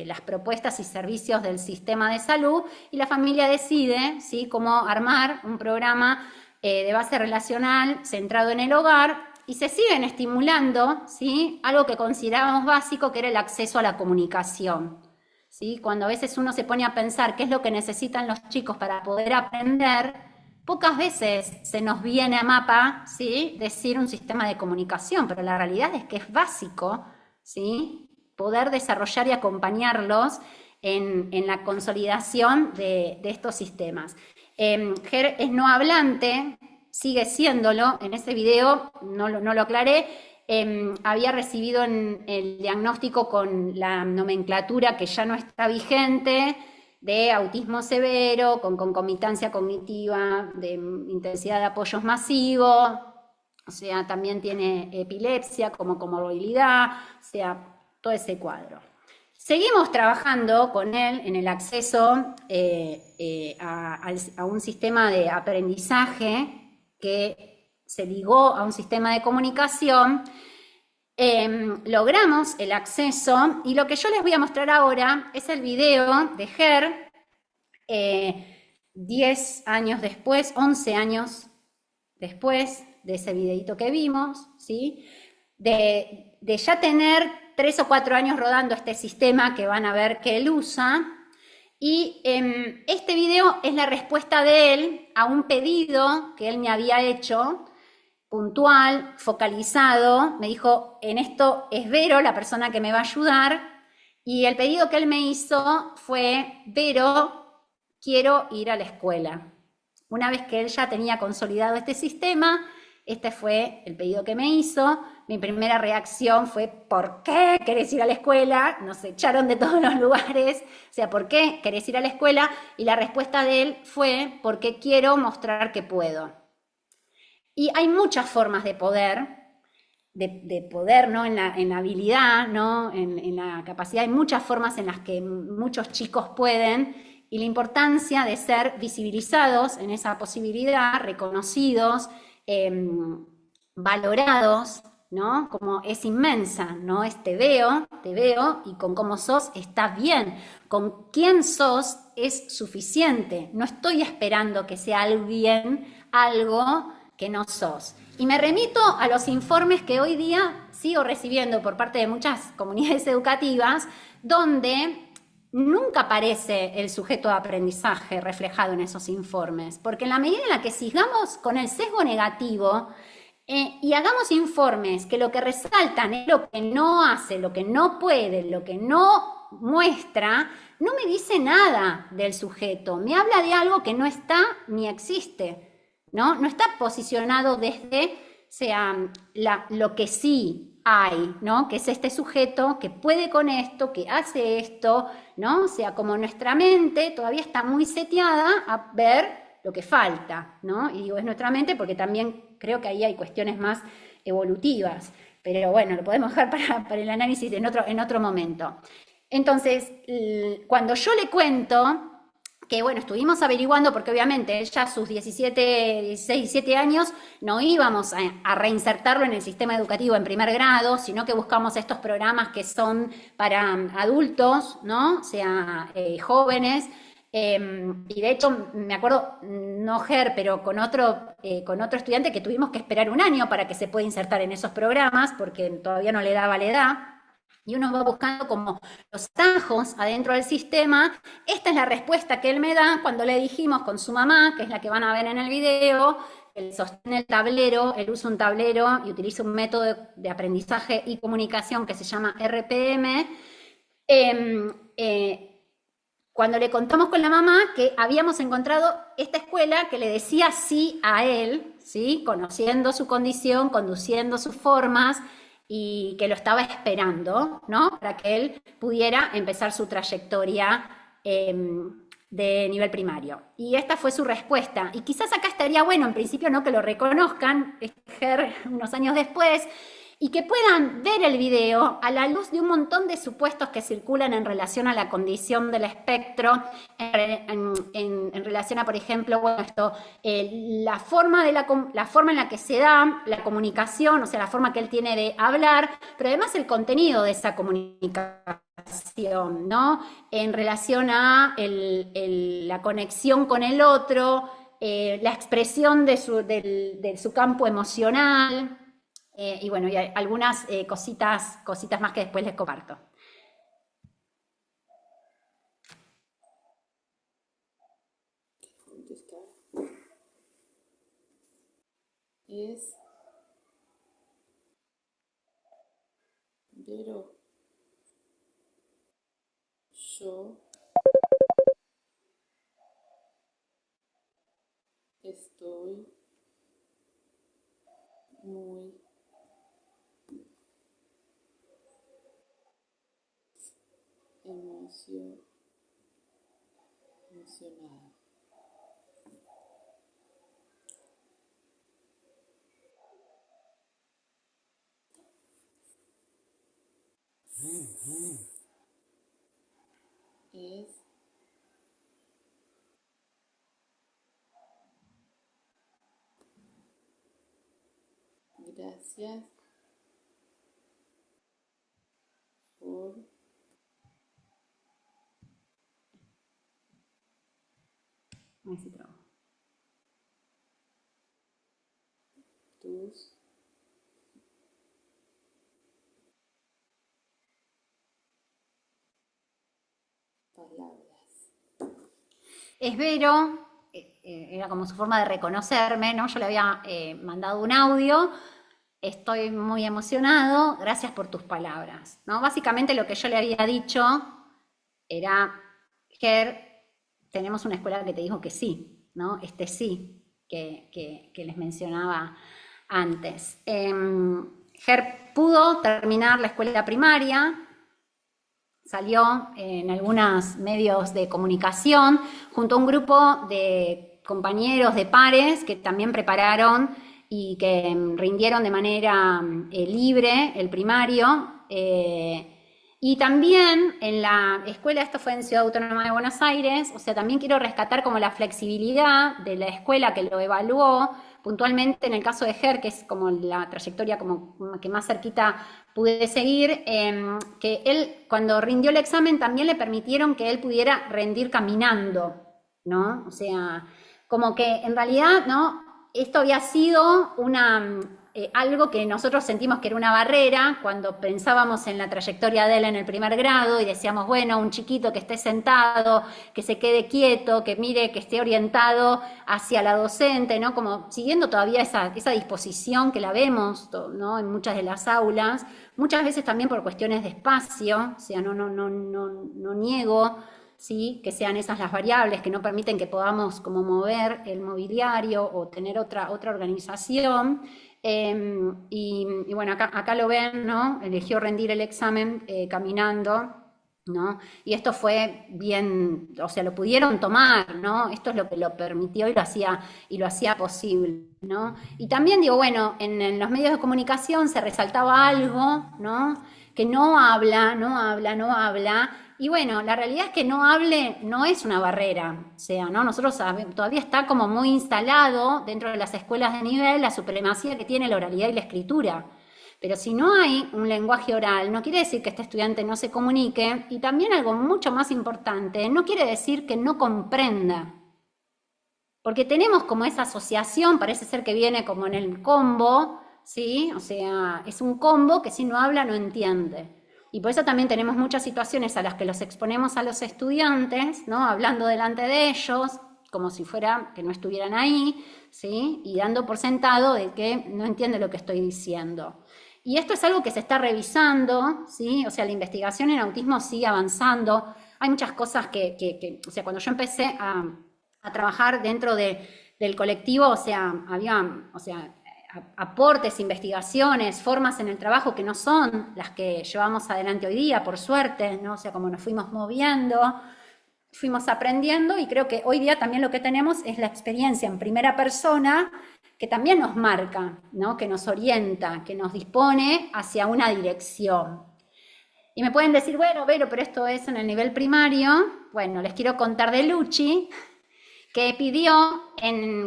las propuestas y servicios del sistema de salud y la familia decide, ¿sí?, cómo armar un programa de base relacional centrado en el hogar. Y se siguen estimulando, ¿sí?, algo que considerábamos básico, que era el acceso a la comunicación, ¿sí? Cuando a veces uno se pone a pensar qué es lo que necesitan los chicos para poder aprender, pocas veces se nos viene a mapa, ¿sí?, decir un sistema de comunicación, pero la realidad es que es básico, ¿sí?, poder desarrollar y acompañarlos en la consolidación de estos sistemas. Ger es no hablante, sigue siéndolo. En ese video no lo aclaré, había recibido el diagnóstico con la nomenclatura que ya no está vigente, de autismo severo, con concomitancia cognitiva, de intensidad de apoyos masivo, o sea, también tiene epilepsia como comorbilidad, o sea, todo ese cuadro. Seguimos trabajando con él en el acceso a un sistema de aprendizaje que se ligó a un sistema de comunicación. Logramos el acceso y lo que yo les voy a mostrar ahora es el video de Ger, 10 años después, 11 años después de ese videito que vimos, ¿sí?, de ya tener 3 o 4 años rodando este sistema que van a ver que él usa. Y este video es la respuesta de él a un pedido que él me había hecho, puntual, focalizado. Me dijo, en esto es Vero la persona que me va a ayudar. Y el pedido que él me hizo fue, Vero, quiero ir a la escuela. Una vez que él ya tenía consolidado este sistema, este fue el pedido que me hizo. Mi primera reacción fue, ¿por qué querés ir a la escuela? Nos echaron de todos los lugares, o sea, ¿por qué querés ir a la escuela? Y la respuesta de él fue, porque quiero mostrar que puedo. Y hay muchas formas de poder, ¿no?, en la habilidad, ¿no?, en la capacidad. Hay muchas formas en las que muchos chicos pueden, y la importancia de ser visibilizados en esa posibilidad, reconocidos, valorados, ¿no?, como es inmensa, ¿no? Te veo y con cómo sos está bien, con quién sos es suficiente, no estoy esperando que sea alguien, algo que no sos. Y me remito a los informes que hoy día sigo recibiendo por parte de muchas comunidades educativas, donde nunca aparece el sujeto de aprendizaje reflejado en esos informes, porque en la medida en la que sigamos con el sesgo negativo, y hagamos informes que lo que resaltan es lo que no hace, lo que no puede, lo que no muestra no me dice nada del sujeto, me habla de algo que no está ni existe, ¿no? No está posicionado desde, lo que sí hay, ¿no? Que es este sujeto que puede con esto, que hace esto, ¿no? O sea, como nuestra mente todavía está muy seteada a ver lo que falta, ¿no? Y digo, es nuestra mente porque también creo que ahí hay cuestiones más evolutivas, pero bueno, lo podemos dejar para el análisis en otro momento. Entonces, cuando yo le cuento que, bueno, estuvimos averiguando, porque obviamente ella a sus 16, 17 años, no íbamos a reinsertarlo en el sistema educativo en primer grado, sino que buscamos estos programas que son para adultos, ¿no? O sea, jóvenes. Y de hecho, me acuerdo, no Ger, pero con otro estudiante que tuvimos que esperar un año para que se pueda insertar en esos programas, porque todavía no le daba la edad. Y uno va buscando como los atajos adentro del sistema. Esta es la respuesta que él me da cuando le dijimos con su mamá, que es la que van a ver en el video, él sostiene el tablero, él usa un tablero y utiliza un método de aprendizaje y comunicación que se llama RPM. Cuando le contamos con la mamá que habíamos encontrado esta escuela que le decía sí a él, ¿sí? Conociendo su condición, conduciendo sus formas, y que lo estaba esperando, ¿no? Para que él pudiera empezar su trayectoria de nivel primario. Y esta fue su respuesta. Y quizás acá estaría bueno, en principio, ¿no? Que lo reconozcan, unos años después, y que puedan ver el video a la luz de un montón de supuestos que circulan en relación a la condición del espectro, en relación a, por ejemplo, bueno, la forma en la que se da la comunicación, o sea, la forma que él tiene de hablar, pero además el contenido de esa comunicación, ¿no? En relación a la conexión con el otro, la expresión de su campo emocional. Y bueno, y hay algunas cositas más que después les comparto. Pero yo estoy muy emocionada. Gracias por tus palabras. Esbero, era como su forma de reconocerme, ¿no? Yo le había mandado un audio. Estoy muy emocionado, gracias por tus palabras, ¿no? Básicamente lo que yo le había dicho era, Ger, tenemos una escuela que te dijo que sí, ¿no? Este sí que les mencionaba antes. Ger pudo terminar la escuela primaria, salió en algunos medios de comunicación junto a un grupo de compañeros, de pares que también prepararon y que rindieron de manera libre el primario. Y también en la escuela, esto fue en Ciudad Autónoma de Buenos Aires, o sea, también quiero rescatar como la flexibilidad de la escuela que lo evaluó, puntualmente en el caso de Ger, que es como la trayectoria como que más cerquita pude seguir, que él cuando rindió el examen también le permitieron que él pudiera rendir caminando, ¿no? O sea, como que en realidad, ¿no? Esto había sido algo que nosotros sentimos que era una barrera cuando pensábamos en la trayectoria de él en el primer grado y decíamos, bueno, un chiquito que esté sentado, que se quede quieto, que mire, que esté orientado hacia la docente, ¿no? Como siguiendo todavía esa disposición que la vemos, ¿no? En muchas de las aulas, muchas veces también por cuestiones de espacio, o sea, no niego, ¿sí? Que sean esas las variables que no permiten que podamos como mover el mobiliario o tener otra organización. Y bueno, acá lo ven, ¿no? Eligió rendir el examen caminando, ¿no? Y esto fue bien, o sea, lo pudieron tomar, ¿no? Esto es lo que lo permitió y lo hacía posible, ¿no? Y también digo, bueno, en los medios de comunicación se resaltaba algo, ¿no? Que no habla. Y bueno, la realidad es que no hable no es una barrera, o sea, ¿no? Nosotros todavía está como muy instalado dentro de las escuelas de nivel la supremacía que tiene la oralidad y la escritura. Pero si no hay un lenguaje oral, no quiere decir que este estudiante no se comunique, y también algo mucho más importante, no quiere decir que no comprenda. Porque tenemos como esa asociación, parece ser que viene como en el combo, ¿sí? O sea, es un combo que si no habla no entiende. Y por eso también tenemos muchas situaciones a las que los exponemos a los estudiantes, ¿no? Hablando delante de ellos, como si fuera que no estuvieran ahí, ¿sí? Y dando por sentado de que no entiende lo que estoy diciendo. Y esto es algo que se está revisando, ¿sí? O sea, la investigación en autismo sigue avanzando. Hay muchas cosas o sea, cuando yo empecé a trabajar dentro del colectivo, o sea, había, aportes, investigaciones, formas en el trabajo que no son las que llevamos adelante hoy día, por suerte, ¿no? O sea, como nos fuimos moviendo, fuimos aprendiendo, y creo que hoy día también lo que tenemos es la experiencia en primera persona que también nos marca, ¿no? Que nos orienta, que nos dispone hacia una dirección. Y me pueden decir, bueno, Vero, pero esto es en el nivel primario. Bueno, les quiero contar de Luchi, que pidió,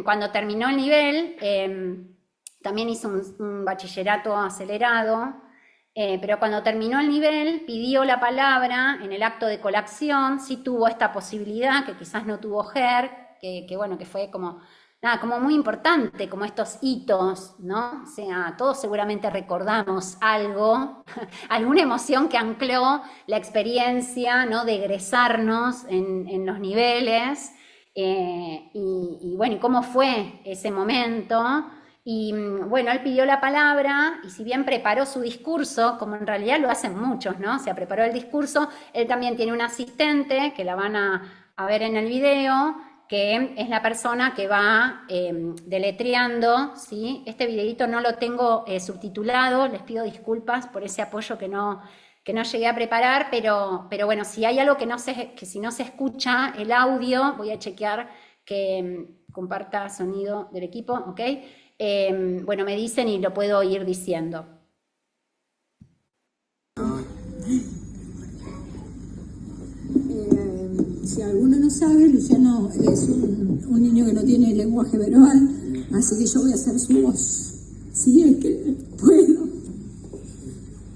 cuando terminó el nivel, también hizo un bachillerato acelerado, pero cuando terminó el nivel pidió la palabra en el acto de colación, sí tuvo esta posibilidad que quizás no tuvo Ger, bueno, que fue como muy importante, como estos hitos, ¿no? O sea, todos seguramente recordamos algo, alguna emoción que ancló la experiencia, ¿no? De egresarnos en los niveles, y bueno, y cómo fue ese momento. Y bueno, él pidió la palabra, y si bien preparó su discurso, como en realidad lo hacen muchos, ¿no? O sea, preparó el discurso, él también tiene un asistente, que la van a ver en el video, que es la persona que va deletreando, ¿sí? Este videito no lo tengo subtitulado, les pido disculpas por ese apoyo que no llegué a preparar, pero bueno, si hay algo que si no se escucha el audio, voy a chequear que comparta sonido del equipo, ¿ok? Bueno, me dicen y lo puedo ir diciendo. Si alguno no sabe, Luciano es un niño que no tiene lenguaje verbal, así que yo voy a hacer su voz, si es que puedo.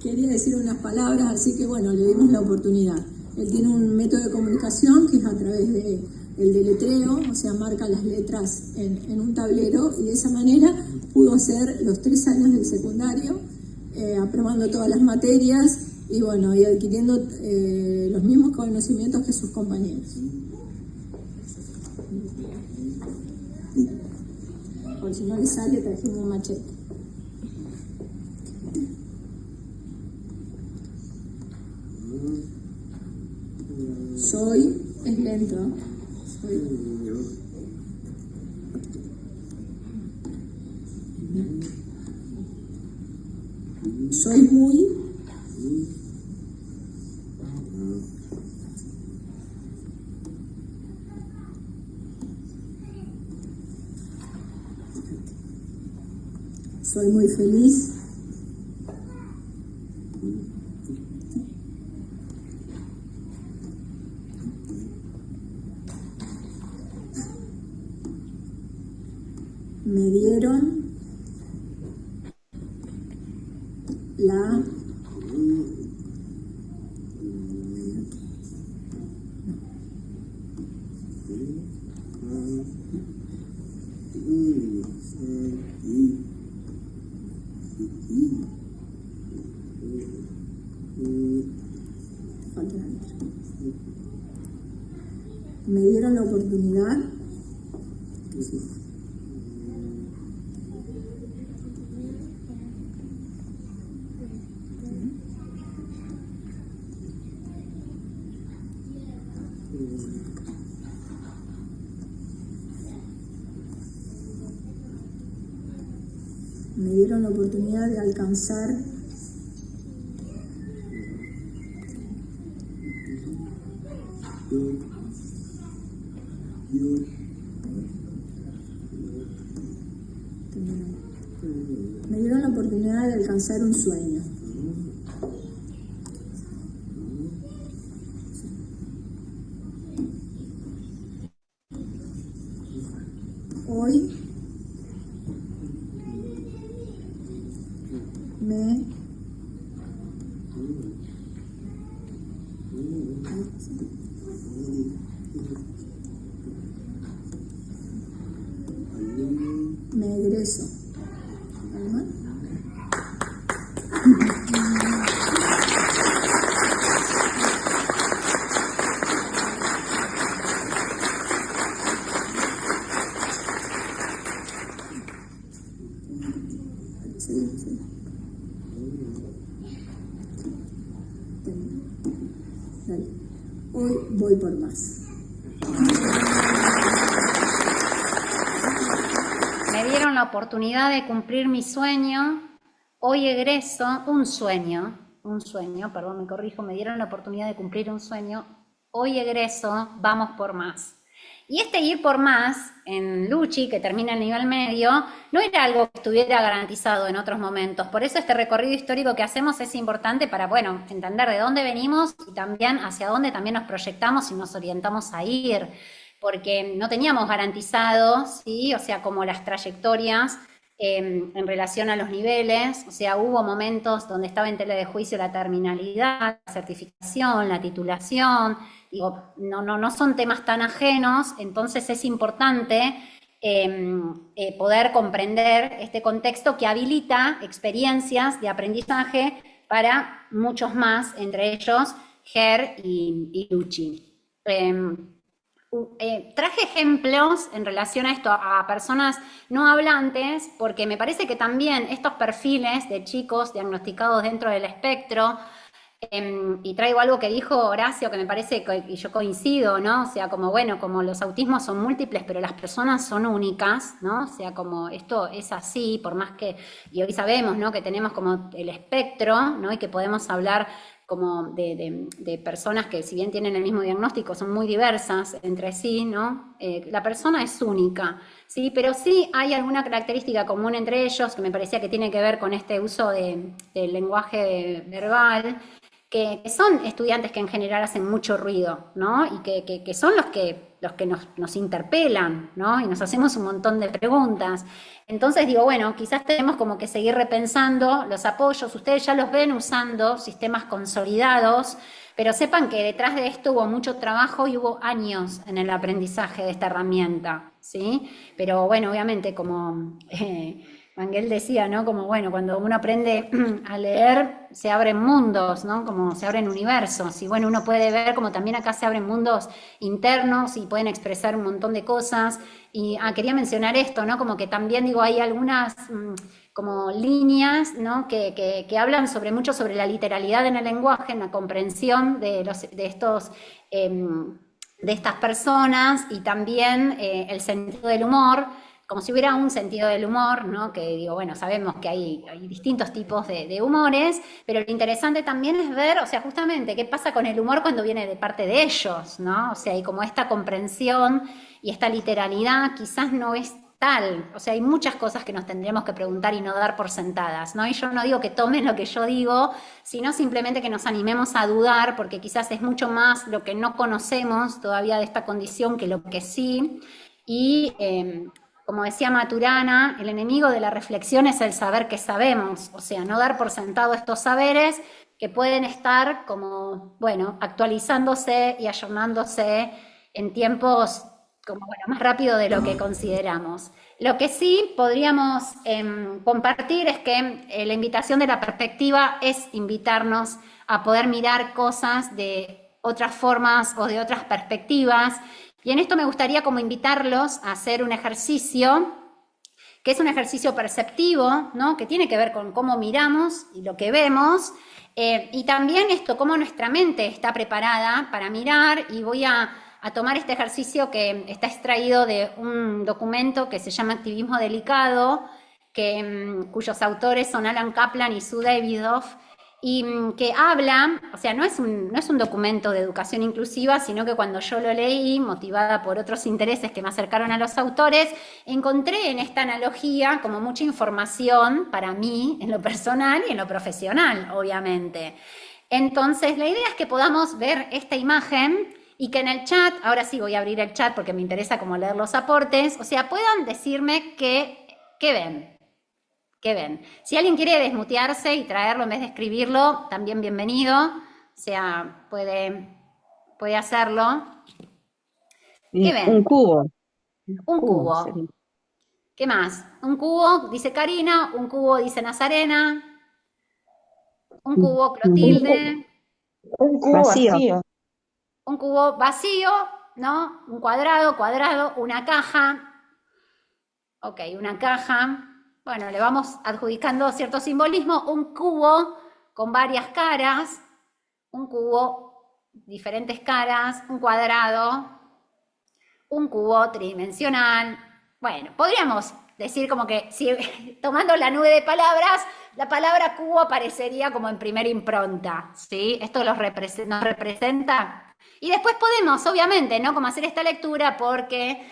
Quería decir unas palabras, así que bueno, le dimos la oportunidad. Él tiene un método de comunicación que es a través del deletreo, o sea, marca las letras en un tablero, y de esa manera pudo hacer los 3 años del secundario, aprobando todas las materias y bueno, y adquiriendo los mismos conocimientos que sus compañeros. Por si no le sale, trajimos un machete. Soy, es lento. Soy muy. Soy muy feliz. Me dieron la me dieron la oportunidad de alcanzar un sueño. Hoy me egreso. ¿Alma? Sí. Dale. Hoy voy por más. Me dieron la oportunidad de cumplir mi sueño. Hoy egreso, un sueño, perdón, me corrijo, me dieron la oportunidad de cumplir un sueño. Hoy egreso, vamos por más. Y este ir por más en Luchi, que termina el nivel medio, no era algo que estuviera garantizado en otros momentos. Por eso este recorrido histórico que hacemos es importante para, bueno, entender de dónde venimos y también hacia dónde también nos proyectamos y nos orientamos a ir. Porque no teníamos garantizado, ¿sí? O sea, como las trayectorias en relación a los niveles, o sea, hubo momentos donde estaba en tela de juicio la terminalidad, la certificación, la titulación, digo, no son temas tan ajenos, entonces es importante poder comprender este contexto que habilita experiencias de aprendizaje para muchos más, entre ellos Ger y Luchi. Traje ejemplos en relación a esto, a personas no hablantes, porque me parece que también estos perfiles de chicos diagnosticados dentro del espectro, y traigo algo que dijo Horacio que me parece y yo coincido, ¿no? O sea, como bueno, como los autismos son múltiples, pero las personas son únicas, ¿no? O sea, como esto es así, por más que, y hoy sabemos, ¿no? Que tenemos como el espectro, ¿no? Y que podemos hablar como de personas que si bien tienen el mismo diagnóstico son muy diversas entre sí, ¿no? La persona es única, ¿sí? Pero sí hay alguna característica común entre ellos que me parecía que tiene que ver con este uso del lenguaje verbal, que son estudiantes que en general hacen mucho ruido, ¿no? Y que son los que nos interpelan, ¿no? Y nos hacemos un montón de preguntas. Entonces digo, bueno, quizás tenemos como que seguir repensando los apoyos. Ustedes ya los ven usando sistemas consolidados, pero sepan que detrás de esto hubo mucho trabajo y hubo años en el aprendizaje de esta herramienta, ¿sí? Pero bueno, obviamente como Manguel decía, ¿no? Como bueno, cuando uno aprende a leer se abren mundos, ¿no? Como se abren universos y bueno, uno puede ver como también acá se abren mundos internos y pueden expresar un montón de cosas y quería mencionar esto, ¿no? Como que también digo, hay algunas como líneas, ¿no? que hablan mucho sobre la literalidad en el lenguaje, en la comprensión de estas personas y también el sentido del humor, como si hubiera un sentido del humor, ¿no? Que digo, bueno, sabemos que hay distintos tipos de humores, pero lo interesante también es ver, o sea, justamente qué pasa con el humor cuando viene de parte de ellos, ¿no? O sea, y como esta comprensión y esta literalidad quizás no es tal, o sea, hay muchas cosas que nos tendríamos que preguntar y no dar por sentadas, ¿no? Y yo no digo que tomen lo que yo digo, sino simplemente que nos animemos a dudar, porque quizás es mucho más lo que no conocemos todavía de esta condición que lo que sí, y como decía Maturana, el enemigo de la reflexión es el saber que sabemos, o sea, no dar por sentado estos saberes que pueden estar como, bueno, actualizándose y ayornándose en tiempos como, bueno, más rápido de lo que consideramos. Lo que sí podríamos compartir es que la invitación de la perspectiva es invitarnos a poder mirar cosas de otras formas o de otras perspectivas Y en esto me gustaría como invitarlos a hacer un ejercicio, que es un ejercicio perceptivo, ¿no? Que tiene que ver con cómo miramos y lo que vemos, y también esto, cómo nuestra mente está preparada para mirar, y voy a tomar este ejercicio que está extraído de un documento que se llama Activismo Delicado, cuyos autores son Alan Kaplan y Sue Davidoff, y que habla, o sea, no es un documento de educación inclusiva, sino que cuando yo lo leí, motivada por otros intereses que me acercaron a los autores, encontré en esta analogía como mucha información para mí, en lo personal y en lo profesional, obviamente. Entonces, la idea es que podamos ver esta imagen y que en el chat, ahora sí voy a abrir el chat porque me interesa como leer los aportes, o sea, puedan decirme qué ven. ¿Qué ven? Si alguien quiere desmutearse y traerlo en vez de escribirlo, también bienvenido. O sea, puede hacerlo. ¿Qué ven? Un cubo. Un cubo. Sería. ¿Qué más? Un cubo, dice Karina. Un cubo, dice Nazarena. Un cubo, Clotilde. Un cubo vacío. Un cubo vacío, ¿no? Un cuadrado, una caja. Ok, una caja. Bueno, le vamos adjudicando cierto simbolismo. Un cubo con varias caras, un cubo, diferentes caras, un cuadrado, un cubo tridimensional. Bueno, podríamos decir como que, si, tomando la nube de palabras, la palabra cubo aparecería como en primera impronta, ¿sí? Esto nos representa. Y después podemos, obviamente, ¿no? Como hacer esta lectura porque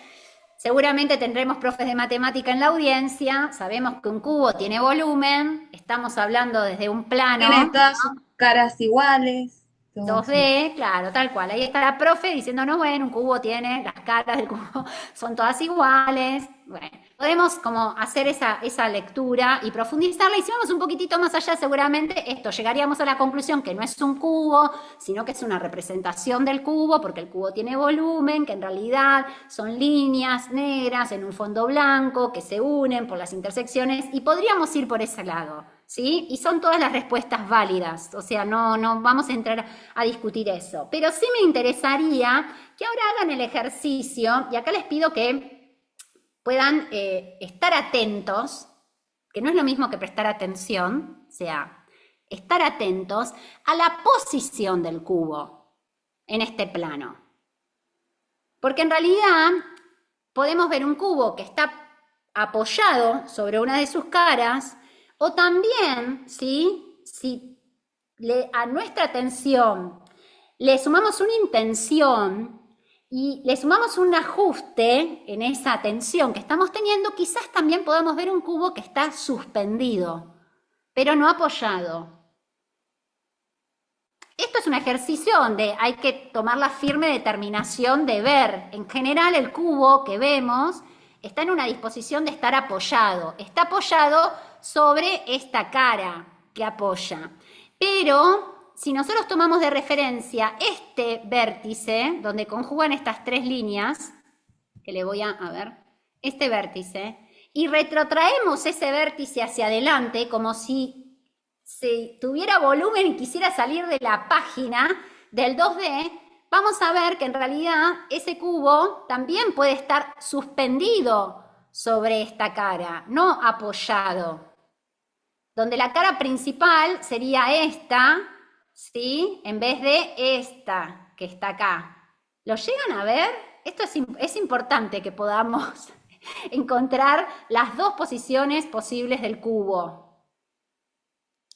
seguramente tendremos profes de matemática en la audiencia, sabemos que un cubo tiene volumen, estamos hablando desde un plano. Tiene todas sus caras iguales. 2D, claro, tal cual. Ahí está la profe diciéndonos, bueno, un cubo tiene, las caras del cubo son todas iguales. Bueno, podemos como hacer esa lectura y profundizarla, y si vamos un poquitito más allá, seguramente llegaríamos a la conclusión que no es un cubo, sino que es una representación del cubo, porque el cubo tiene volumen, que en realidad son líneas negras en un fondo blanco que se unen por las intersecciones, y podríamos ir por ese lado, ¿sí? Y son todas las respuestas válidas, o sea, no vamos a entrar a discutir eso. Pero sí me interesaría que ahora hagan el ejercicio, y acá les pido que puedan estar atentos, que no es lo mismo que prestar atención, o sea, estar atentos a la posición del cubo en este plano. Porque en realidad podemos ver un cubo que está apoyado sobre una de sus caras, o también, ¿sí? Si a nuestra atención le sumamos una intención y le sumamos un ajuste en esa atención que estamos teniendo, quizás también podamos ver un cubo que está suspendido, pero no apoyado. Esto es un ejercicio donde hay que tomar la firme determinación de ver. En general, el cubo que vemos está en una disposición de estar apoyado. Está apoyado sobre esta cara que apoya. Pero si nosotros tomamos de referencia este vértice, donde conjugan estas tres líneas, que le voy a ver, este vértice, y retrotraemos ese vértice hacia adelante, como si tuviera volumen y quisiera salir de la página del 2D, vamos a ver que en realidad ese cubo también puede estar suspendido sobre esta cara, no apoyado. Donde la cara principal sería esta, ¿sí? En vez de esta que está acá. ¿Lo llegan a ver? Esto es importante que podamos encontrar las dos posiciones posibles del cubo.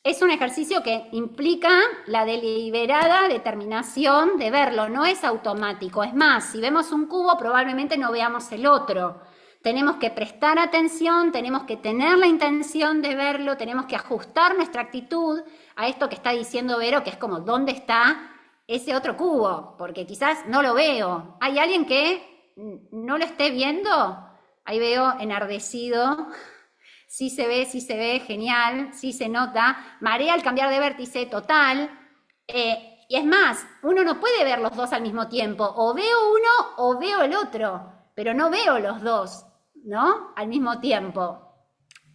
Es un ejercicio que implica la deliberada determinación de verlo, no es automático. Es más, si vemos un cubo, probablemente no veamos el otro. Tenemos que prestar atención, tenemos que tener la intención de verlo, tenemos que ajustar nuestra actitud a esto que está diciendo Vero, que es como, ¿dónde está ese otro cubo? Porque quizás no lo veo. ¿Hay alguien que no lo esté viendo? Ahí veo enardecido. Sí se ve, genial, sí se nota. Marea al cambiar de vértice, total. Y es más, uno no puede ver los dos al mismo tiempo. O veo uno o veo el otro, pero no veo los dos, ¿no? Al mismo tiempo.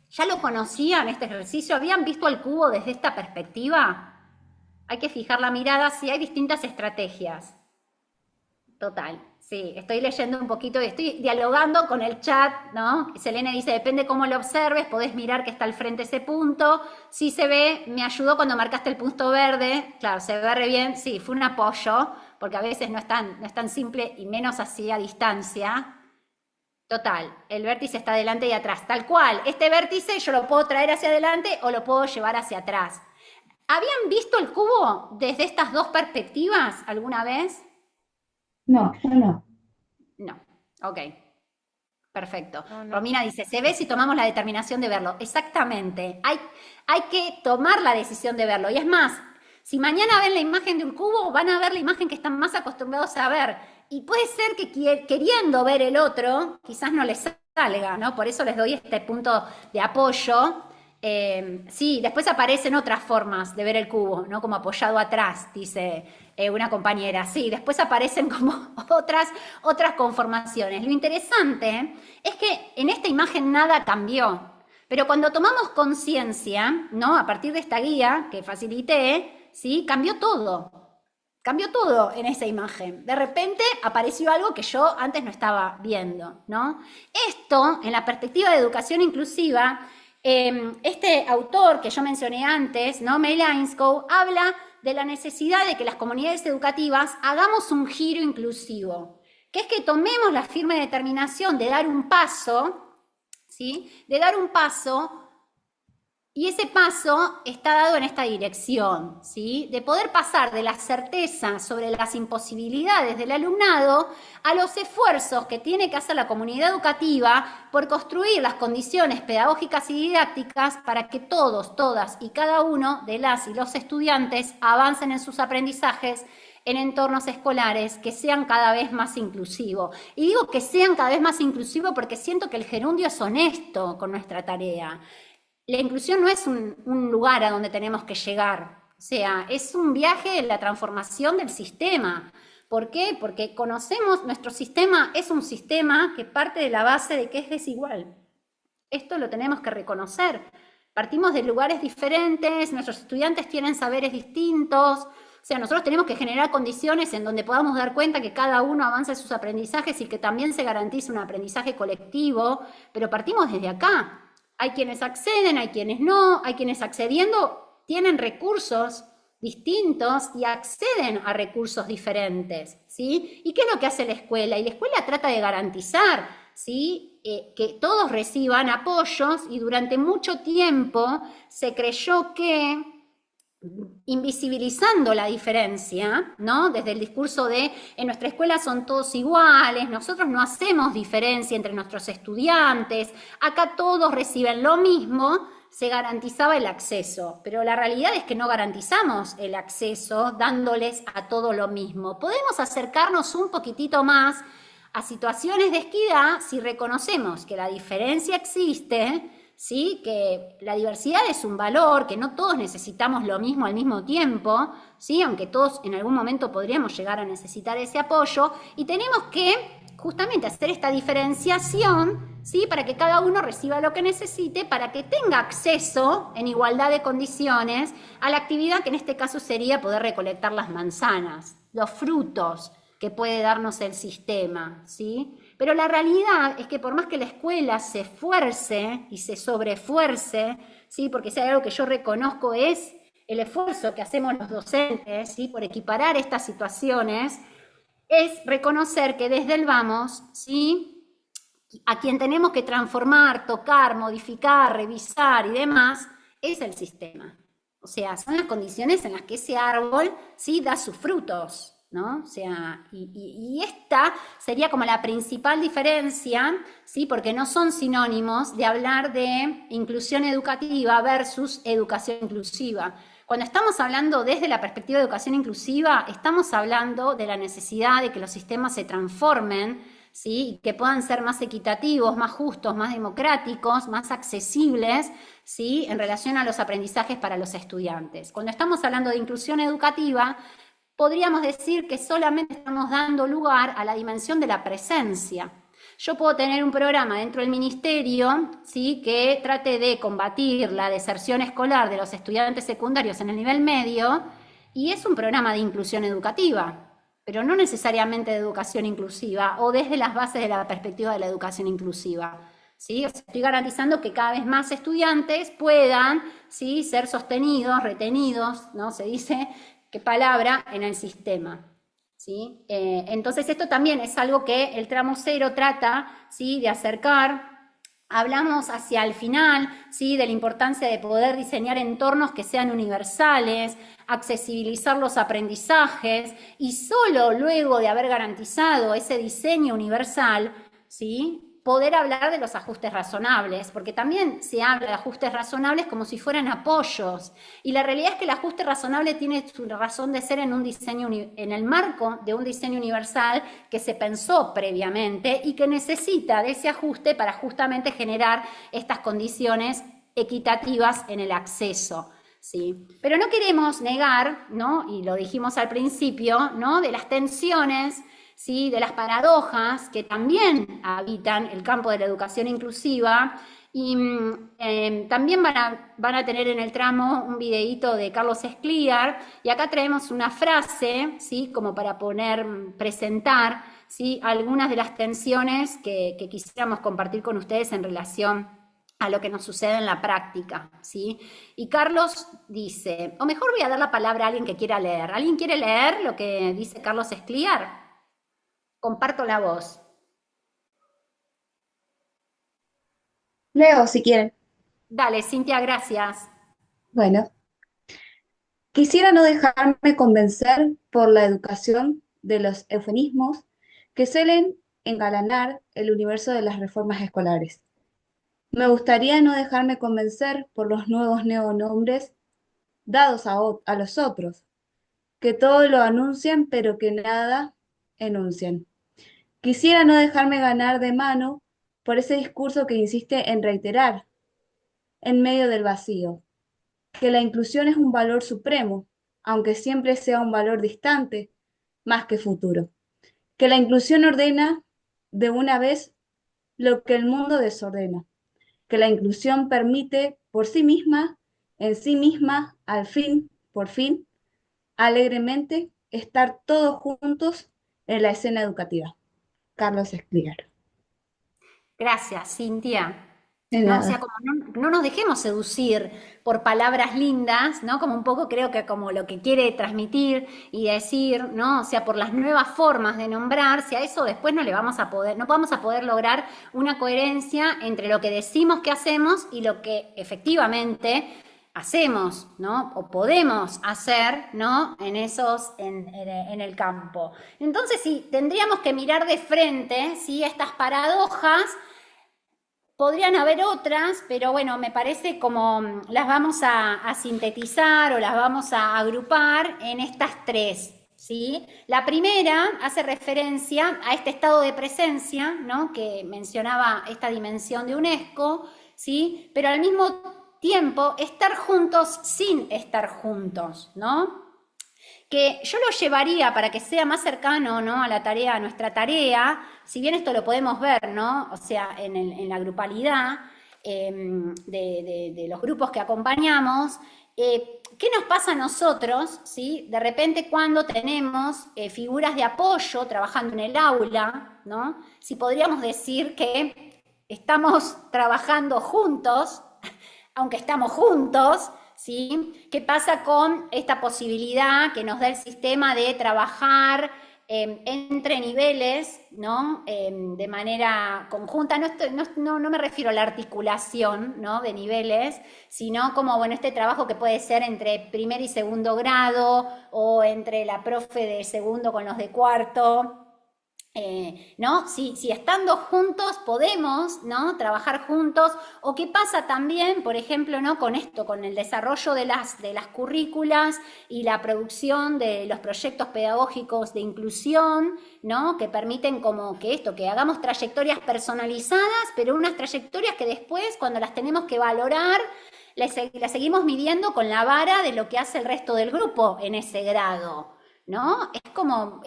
¿Ya lo conocían este ejercicio? ¿Habían visto el cubo desde esta perspectiva? Hay que fijar la mirada, sí, hay distintas estrategias. Total. Sí, estoy leyendo un poquito y estoy dialogando con el chat, ¿no? Selene dice, depende cómo lo observes, podés mirar que está al frente ese punto. Sí se ve, me ayudó cuando marcaste el punto verde. Claro, se ve re bien. Sí, fue un apoyo, porque a veces no es tan simple y menos así a distancia. Total, el vértice está adelante y atrás, tal cual. Este vértice yo lo puedo traer hacia adelante o lo puedo llevar hacia atrás. ¿Habían visto el cubo desde estas dos perspectivas alguna vez? No, yo no. No, ok, perfecto. No. Romina dice, se ve si tomamos la determinación de verlo. Exactamente, hay que tomar la decisión de verlo. Y es más, si mañana ven la imagen de un cubo, van a ver la imagen que están más acostumbrados a ver. Y puede ser que queriendo ver el otro, quizás no les salga, ¿no? Por eso les doy este punto de apoyo. Sí, después aparecen otras formas de ver el cubo, ¿no? Como apoyado atrás, dice una compañera. Sí, después aparecen como otras conformaciones. Lo interesante es que en esta imagen nada cambió, pero cuando tomamos conciencia, ¿no? A partir de esta guía que facilité, ¿sí? Cambió todo en esa imagen. De repente apareció algo que yo antes no estaba viendo, ¿no? Esto, en la perspectiva de educación inclusiva, este autor que yo mencioné antes, ¿no? Mel Ainscough, habla de la necesidad de que las comunidades educativas hagamos un giro inclusivo, que es que tomemos la firme determinación de dar un paso, ¿sí? De dar un paso, y ese paso está dado en esta dirección, ¿sí? De poder pasar de la certeza sobre las imposibilidades del alumnado a los esfuerzos que tiene que hacer la comunidad educativa por construir las condiciones pedagógicas y didácticas para que todos, todas y cada uno de las y los estudiantes avancen en sus aprendizajes en entornos escolares que sean cada vez más inclusivos. Y digo que sean cada vez más inclusivos porque siento que el gerundio es honesto con nuestra tarea. La inclusión no es un lugar a donde tenemos que llegar, o sea, es un viaje en la transformación del sistema. ¿Por qué? Porque conocemos, nuestro sistema es un sistema que parte de la base de que es desigual. Esto lo tenemos que reconocer. Partimos de lugares diferentes, nuestros estudiantes tienen saberes distintos, o sea, nosotros tenemos que generar condiciones en donde podamos dar cuenta que cada uno avance sus aprendizajes y que también se garantice un aprendizaje colectivo, pero partimos desde acá. Hay quienes acceden, hay quienes no, hay quienes accediendo tienen recursos distintos y acceden a recursos diferentes, ¿sí? ¿Y qué es lo que hace la escuela? Y la escuela trata de garantizar, ¿sí? Que todos reciban apoyos y durante mucho tiempo se creyó que invisibilizando la diferencia, ¿no? Desde el discurso de en nuestra escuela son todos iguales, nosotros no hacemos diferencia entre nuestros estudiantes, acá todos reciben lo mismo, se garantizaba el acceso, pero la realidad es que no garantizamos el acceso dándoles a todo lo mismo. Podemos acercarnos un poquitito más a situaciones de equidad si reconocemos que la diferencia existe, ¿sí? Que la diversidad es un valor, que no todos necesitamos lo mismo al mismo tiempo, ¿sí? Aunque todos en algún momento podríamos llegar a necesitar ese apoyo, y tenemos que justamente hacer esta diferenciación, ¿sí? Para que cada uno reciba lo que necesite, para que tenga acceso en igualdad de condiciones a la actividad que en este caso sería poder recolectar las manzanas, los frutos que puede darnos el sistema, ¿sí? Pero la realidad es que por más que la escuela se esfuerce y se sobreesfuerce, ¿sí? Porque si hay algo que yo reconozco es el esfuerzo que hacemos los docentes, ¿sí? Por equiparar estas situaciones, es reconocer que desde el vamos, ¿sí? A quien tenemos que transformar, tocar, modificar, revisar y demás, es el sistema. O sea, son las condiciones en las que ese árbol, ¿sí? Da sus frutos, ¿no? O sea, y esta sería como la principal diferencia, ¿sí? Porque no son sinónimos de hablar de inclusión educativa versus educación inclusiva. Cuando estamos hablando desde la perspectiva de educación inclusiva, estamos hablando de la necesidad de que los sistemas se transformen, ¿sí? Y que puedan ser más equitativos, más justos, más democráticos, más accesibles, ¿sí? En relación a los aprendizajes para los estudiantes. Cuando estamos hablando de inclusión educativa, podríamos decir que solamente estamos dando lugar a la dimensión de la presencia. Yo puedo tener un programa dentro del ministerio, ¿sí? Que trate de combatir la deserción escolar de los estudiantes secundarios en el nivel medio, y es un programa de inclusión educativa, pero no necesariamente de educación inclusiva o desde las bases de la perspectiva de la educación inclusiva. ¿Sí? O sea, estoy garantizando que cada vez más estudiantes puedan, ¿sí?, ser sostenidos, retenidos, ¿no? Se dice, qué palabra, en el sistema. ¿Sí? Entonces esto también es algo que el tramo 0 trata, ¿sí?, de acercar. Hablamos hacia el final, ¿sí?, de la importancia de poder diseñar entornos que sean universales, accesibilizar los aprendizajes y solo luego de haber garantizado ese diseño universal, ¿sí?, poder hablar de los ajustes razonables, porque también se habla de ajustes razonables como si fueran apoyos, y la realidad es que el ajuste razonable tiene su razón de ser en un diseño, en el marco de un diseño universal que se pensó previamente y que necesita de ese ajuste para justamente generar estas condiciones equitativas en el acceso. ¿Sí? Pero no queremos negar, ¿no?, y lo dijimos al principio, ¿no?, de las tensiones, ¿sí?, de las paradojas que también habitan el campo de la educación inclusiva, y también van a tener en el tramo un videíto de Carlos Escliar, y acá traemos una frase, ¿sí?, como para presentar, ¿sí?, algunas de las tensiones que quisiéramos compartir con ustedes en relación a lo que nos sucede en la práctica, ¿sí? Y Carlos dice, o mejor voy a dar la palabra a alguien que quiera leer. ¿Alguien quiere leer lo que dice Carlos Escliar? Comparto la voz. Leo, si quieren. Dale, Cintia, gracias. Bueno, quisiera no dejarme convencer por la educación de los eufemismos que suelen engalanar el universo de las reformas escolares. Me gustaría no dejarme convencer por los nuevos neonombres dados a los otros, que todo lo anuncian pero que nada enuncian. Quisiera no dejarme ganar de mano por ese discurso que insiste en reiterar, en medio del vacío, que la inclusión es un valor supremo, aunque siempre sea un valor distante, más que futuro. Que la inclusión ordena de una vez lo que el mundo desordena. Que la inclusión permite por sí misma, en sí misma, al fin, por fin, alegremente, estar todos juntos en la escena educativa. Carlos Escliar. Gracias, Cintia. De ¿No? O sea, nada. como no nos dejemos seducir por palabras lindas, ¿no? Como un poco creo que como lo que quiere transmitir y decir, ¿no? O sea, por las nuevas formas de nombrar, si a eso después no vamos a poder lograr una coherencia entre lo que decimos que hacemos y lo que efectivamente hacemos, ¿no? O podemos hacer, ¿no?, en el campo. Entonces, sí, tendríamos que mirar de frente, ¿sí?, estas paradojas. Podrían haber otras, pero bueno, me parece como las vamos a sintetizar o las vamos a agrupar en estas tres, ¿sí? La primera hace referencia a este estado de presencia, ¿no?, que mencionaba esta dimensión de UNESCO, ¿sí? Pero al mismo tiempo estar juntos sin estar juntos, ¿no? Que yo lo llevaría para que sea más cercano, ¿no?, a la tarea, a nuestra tarea, si bien esto lo podemos ver, ¿no?, o sea, en la grupalidad de los grupos que acompañamos, ¿qué nos pasa a nosotros, ¿sí?, de repente cuando tenemos figuras de apoyo trabajando en el aula, ¿no? Si podríamos decir que estamos trabajando juntos, aunque estamos juntos, ¿sí? ¿Qué pasa con esta posibilidad que nos da el sistema de trabajar entre niveles, ¿no?, de manera conjunta? No me refiero a la articulación, ¿no?, de niveles, sino como, bueno, este trabajo que puede ser entre primer y segundo grado o entre la profe de segundo con los de cuarto. ¿No? Si estando juntos podemos, ¿no?, trabajar juntos, o qué pasa también, por ejemplo, ¿no?, con esto, con el desarrollo de las currículas y la producción de los proyectos pedagógicos de inclusión, ¿no?, que permiten como que hagamos trayectorias personalizadas, pero unas trayectorias que después, cuando las tenemos que valorar, las seguimos midiendo con la vara de lo que hace el resto del grupo en ese grado, ¿no? Es como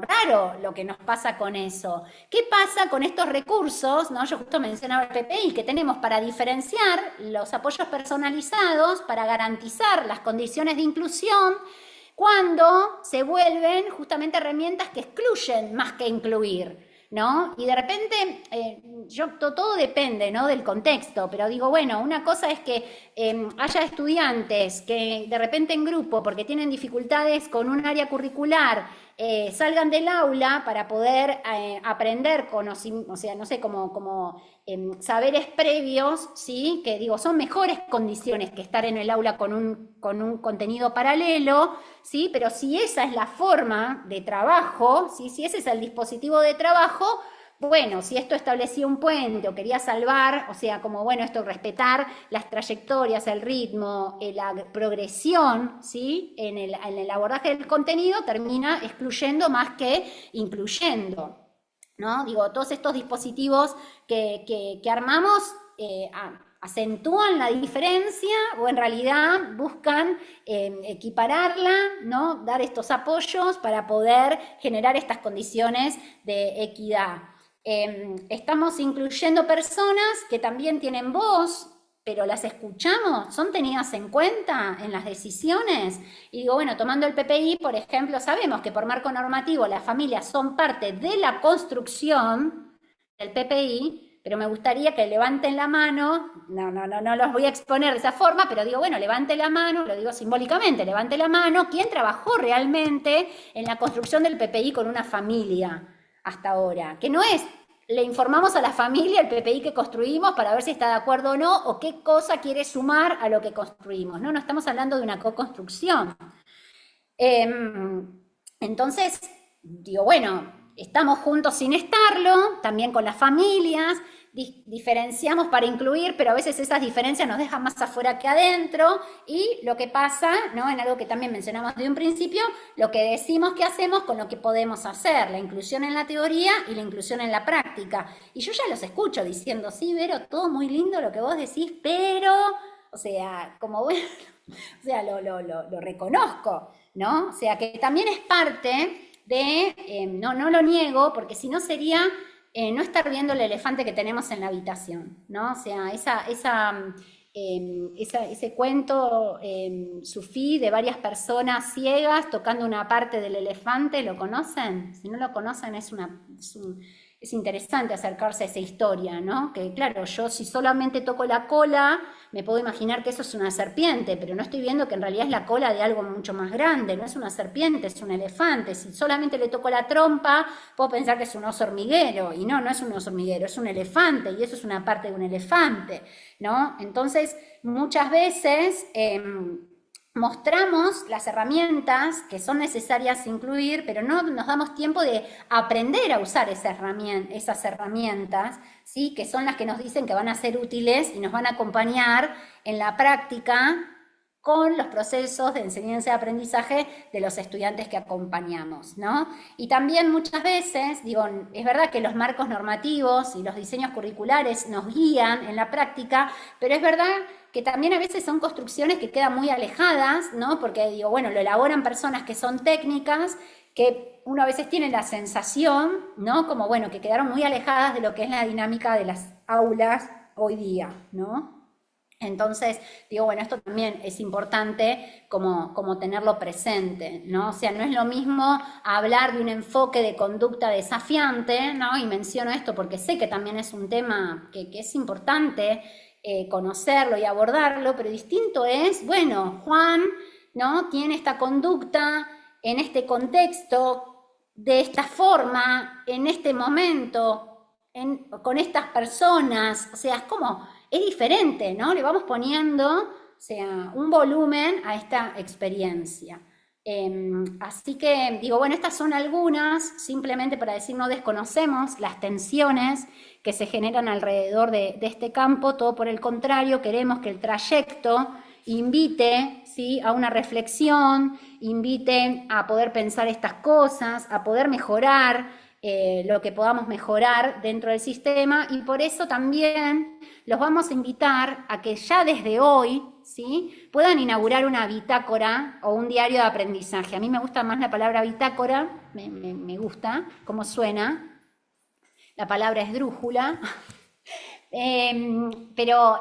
raro lo que nos pasa con eso. ¿Qué pasa con estos recursos, ¿no? Yo justo mencionaba el PPI, que tenemos para diferenciar los apoyos personalizados, para garantizar las condiciones de inclusión, cuando se vuelven justamente herramientas que excluyen más que incluir, ¿no? Y de repente, todo depende, ¿no?, del contexto, pero digo, bueno, una cosa es que haya estudiantes que de repente en grupo, porque tienen dificultades con un área curricular, salgan del aula para poder aprender conocimientos, o sea, no sé, como saberes previos, ¿sí? Que digo, son mejores condiciones que estar en el aula con un contenido paralelo, ¿sí? Pero si esa es la forma de trabajo, ¿sí? Si ese es el dispositivo de trabajo, bueno, si esto establecía un puente o quería salvar, o sea, como bueno, esto respetar las trayectorias, el ritmo, la progresión, ¿sí? En el abordaje del contenido termina excluyendo más que incluyendo, ¿no? Digo, todos estos dispositivos que armamos acentúan la diferencia o en realidad buscan equipararla, ¿no? Dar estos apoyos para poder generar estas condiciones de equidad. Estamos incluyendo personas que también tienen voz, pero las escuchamos, son tenidas en cuenta en las decisiones. Y digo, bueno, tomando el PPI, por ejemplo, sabemos que por marco normativo las familias son parte de la construcción del PPI, pero me gustaría que levanten la mano, no los voy a exponer de esa forma, pero digo, bueno, levante la mano, lo digo simbólicamente, levante la mano, ¿quién trabajó realmente en la construcción del PPI con una familia hasta ahora? Que no es, le informamos a la familia el PPI que construimos para ver si está de acuerdo o no, o qué cosa quiere sumar a lo que construimos. No estamos hablando de una co-construcción. Entonces, digo, bueno, estamos juntos sin estarlo, también con las familias, diferenciamos para incluir, pero a veces esas diferencias nos dejan más afuera que adentro, y lo que pasa, ¿no?, en algo que también mencionamos de un principio, lo que decimos que hacemos con lo que podemos hacer, la inclusión en la teoría y la inclusión en la práctica. Y yo ya los escucho diciendo, sí, Vero, todo muy lindo lo que vos decís, pero, o sea, como bueno, o sea, lo reconozco, ¿no? O sea, que también es parte de, no lo niego, porque si no sería no estar viendo el elefante que tenemos en la habitación, ¿no? O sea, ese cuento sufí de varias personas ciegas tocando una parte del elefante, ¿lo conocen? Si no lo conocen, es interesante acercarse a esa historia, ¿no? Que claro, yo si solamente toco la cola, me puedo imaginar que eso es una serpiente, pero no estoy viendo que en realidad es la cola de algo mucho más grande, no es una serpiente, es un elefante. Si solamente le toco la trompa, puedo pensar que es un oso hormiguero, y no es un oso hormiguero, es un elefante, y eso es una parte de un elefante, ¿no? Entonces, muchas veces mostramos las herramientas que son necesarias incluir, pero no nos damos tiempo de aprender a usar esas herramientas, ¿sí?, que son las que nos dicen que van a ser útiles y nos van a acompañar en la práctica con los procesos de enseñanza y aprendizaje de los estudiantes que acompañamos, ¿no? Y también muchas veces, digo, es verdad que los marcos normativos y los diseños curriculares nos guían en la práctica, pero es verdad que también a veces son construcciones que quedan muy alejadas, ¿no? Porque digo, bueno, lo elaboran personas que son técnicas, que uno a veces tiene la sensación, ¿no?, como bueno, que quedaron muy alejadas de lo que es la dinámica de las aulas hoy día, ¿no? Entonces, digo, bueno, esto también es importante como tenerlo presente, ¿no? O sea, no es lo mismo hablar de un enfoque de conducta desafiante, ¿no? Y menciono esto porque sé que también es un tema que es importante conocerlo y abordarlo, pero distinto es, bueno, Juan, ¿no?, tiene esta conducta en este contexto, de esta forma, en este momento, con estas personas, o sea, es diferente, ¿no? Le vamos poniendo, o sea, un volumen a esta experiencia. Así que digo, bueno, estas son algunas, simplemente para decir, no desconocemos las tensiones que se generan alrededor de este campo, todo por el contrario, queremos que el trayecto invite, ¿sí?, a una reflexión, invite a poder pensar estas cosas, a poder mejorar lo que podamos mejorar dentro del sistema, y por eso también los vamos a invitar a que ya desde hoy, ¿sí?, puedan inaugurar una bitácora o un diario de aprendizaje. A mí me gusta más la palabra bitácora, me gusta cómo suena, la palabra esdrújula, pero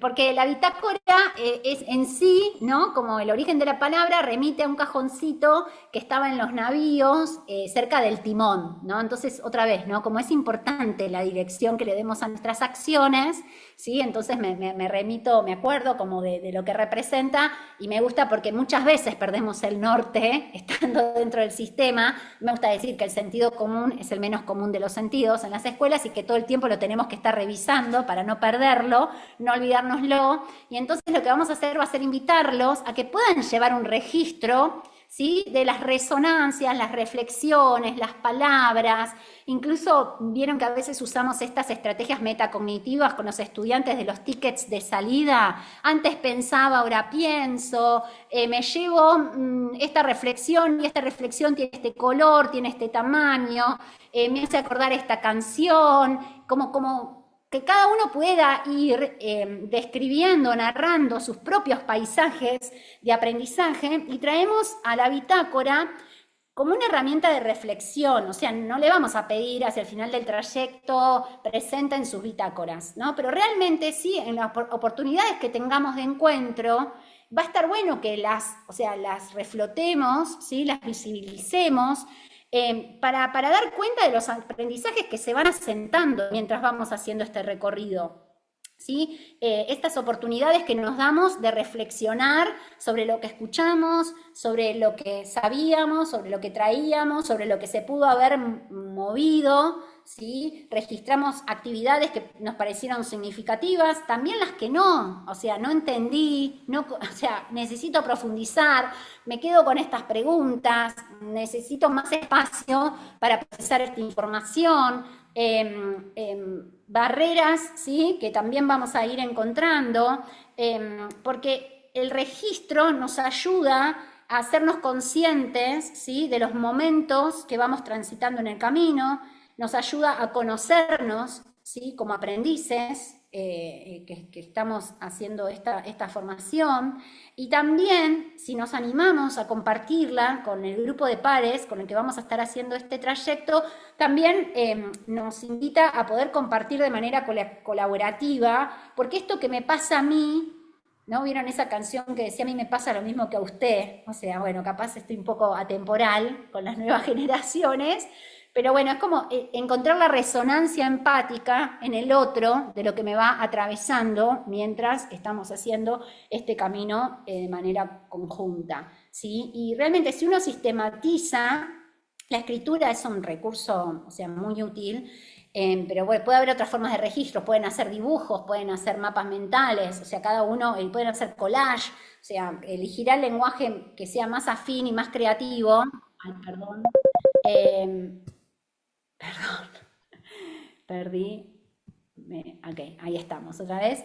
porque la bitácora es en sí, ¿no? Como el origen de la palabra remite a un cajoncito que estaba en los navíos cerca del timón, ¿no? Entonces, otra vez, ¿no? Como es importante la dirección que le demos a nuestras acciones, ¿sí? Entonces me remito, me acuerdo como de lo que representa y me gusta porque muchas veces perdemos el norte estando dentro del sistema. Me gusta decir que el sentido común es el menos común de los sentidos en las escuelas y que todo el tiempo lo tenemos que estar revisando para no perderlo, no olvidárnoslo. Y entonces lo que vamos a hacer va a ser invitarlos a que puedan llevar un registro, ¿sí? De las resonancias, las reflexiones, las palabras. Incluso vieron que a veces usamos estas estrategias metacognitivas con los estudiantes de los tickets de salida. Antes pensaba, ahora pienso, me llevo esta reflexión y esta reflexión tiene este color, tiene este tamaño, me hace acordar esta canción, como que cada uno pueda ir describiendo, narrando sus propios paisajes de aprendizaje y traemos a la bitácora como una herramienta de reflexión, o sea, no le vamos a pedir hacia el final del trayecto presenten sus bitácoras, ¿no? Pero realmente sí, en las oportunidades que tengamos de encuentro, va a estar bueno que las reflotemos, ¿sí? Las visibilicemos, para dar cuenta de los aprendizajes que se van asentando mientras vamos haciendo este recorrido. ¿Sí? Estas oportunidades que nos damos de reflexionar sobre lo que escuchamos, sobre lo que sabíamos, sobre lo que traíamos, sobre lo que se pudo haber movido, ¿sí? Registramos actividades que nos parecieron significativas, también las que no, o sea, no entendí, o sea, necesito profundizar, me quedo con estas preguntas, necesito más espacio para procesar esta información. Barreras, ¿sí? Que también vamos a ir encontrando, porque el registro nos ayuda a hacernos conscientes, ¿sí? De los momentos que vamos transitando en el camino, nos ayuda a conocernos, ¿sí? Como aprendices que estamos haciendo esta formación, y también si nos animamos a compartirla con el grupo de pares con el que vamos a estar haciendo este trayecto, también nos invita a poder compartir de manera colaborativa, porque esto que me pasa a mí, ¿no? ¿Vieron esa canción que decía a mí me pasa lo mismo que a usted? O sea, bueno, capaz estoy un poco atemporal con las nuevas generaciones, pero bueno, es como encontrar la resonancia empática en el otro de lo que me va atravesando mientras estamos haciendo este camino de manera conjunta, ¿sí? Y realmente si uno sistematiza, la escritura es un recurso, o sea, muy útil, pero bueno, puede haber otras formas de registro, pueden hacer dibujos, pueden hacer mapas mentales, o sea, cada uno, pueden hacer collage, o sea, elegirá el lenguaje que sea más afín y más creativo. Ay, perdón. Perdón, perdí. Ok, ahí estamos otra vez.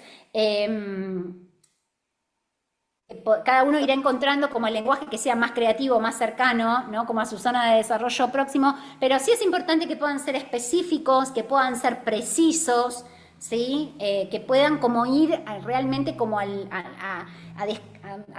Cada uno irá encontrando como el lenguaje que sea más creativo, más cercano, ¿no? Como a su zona de desarrollo próximo, pero sí es importante que puedan ser específicos, que puedan ser precisos, ¿sí? Que puedan como ir realmente como a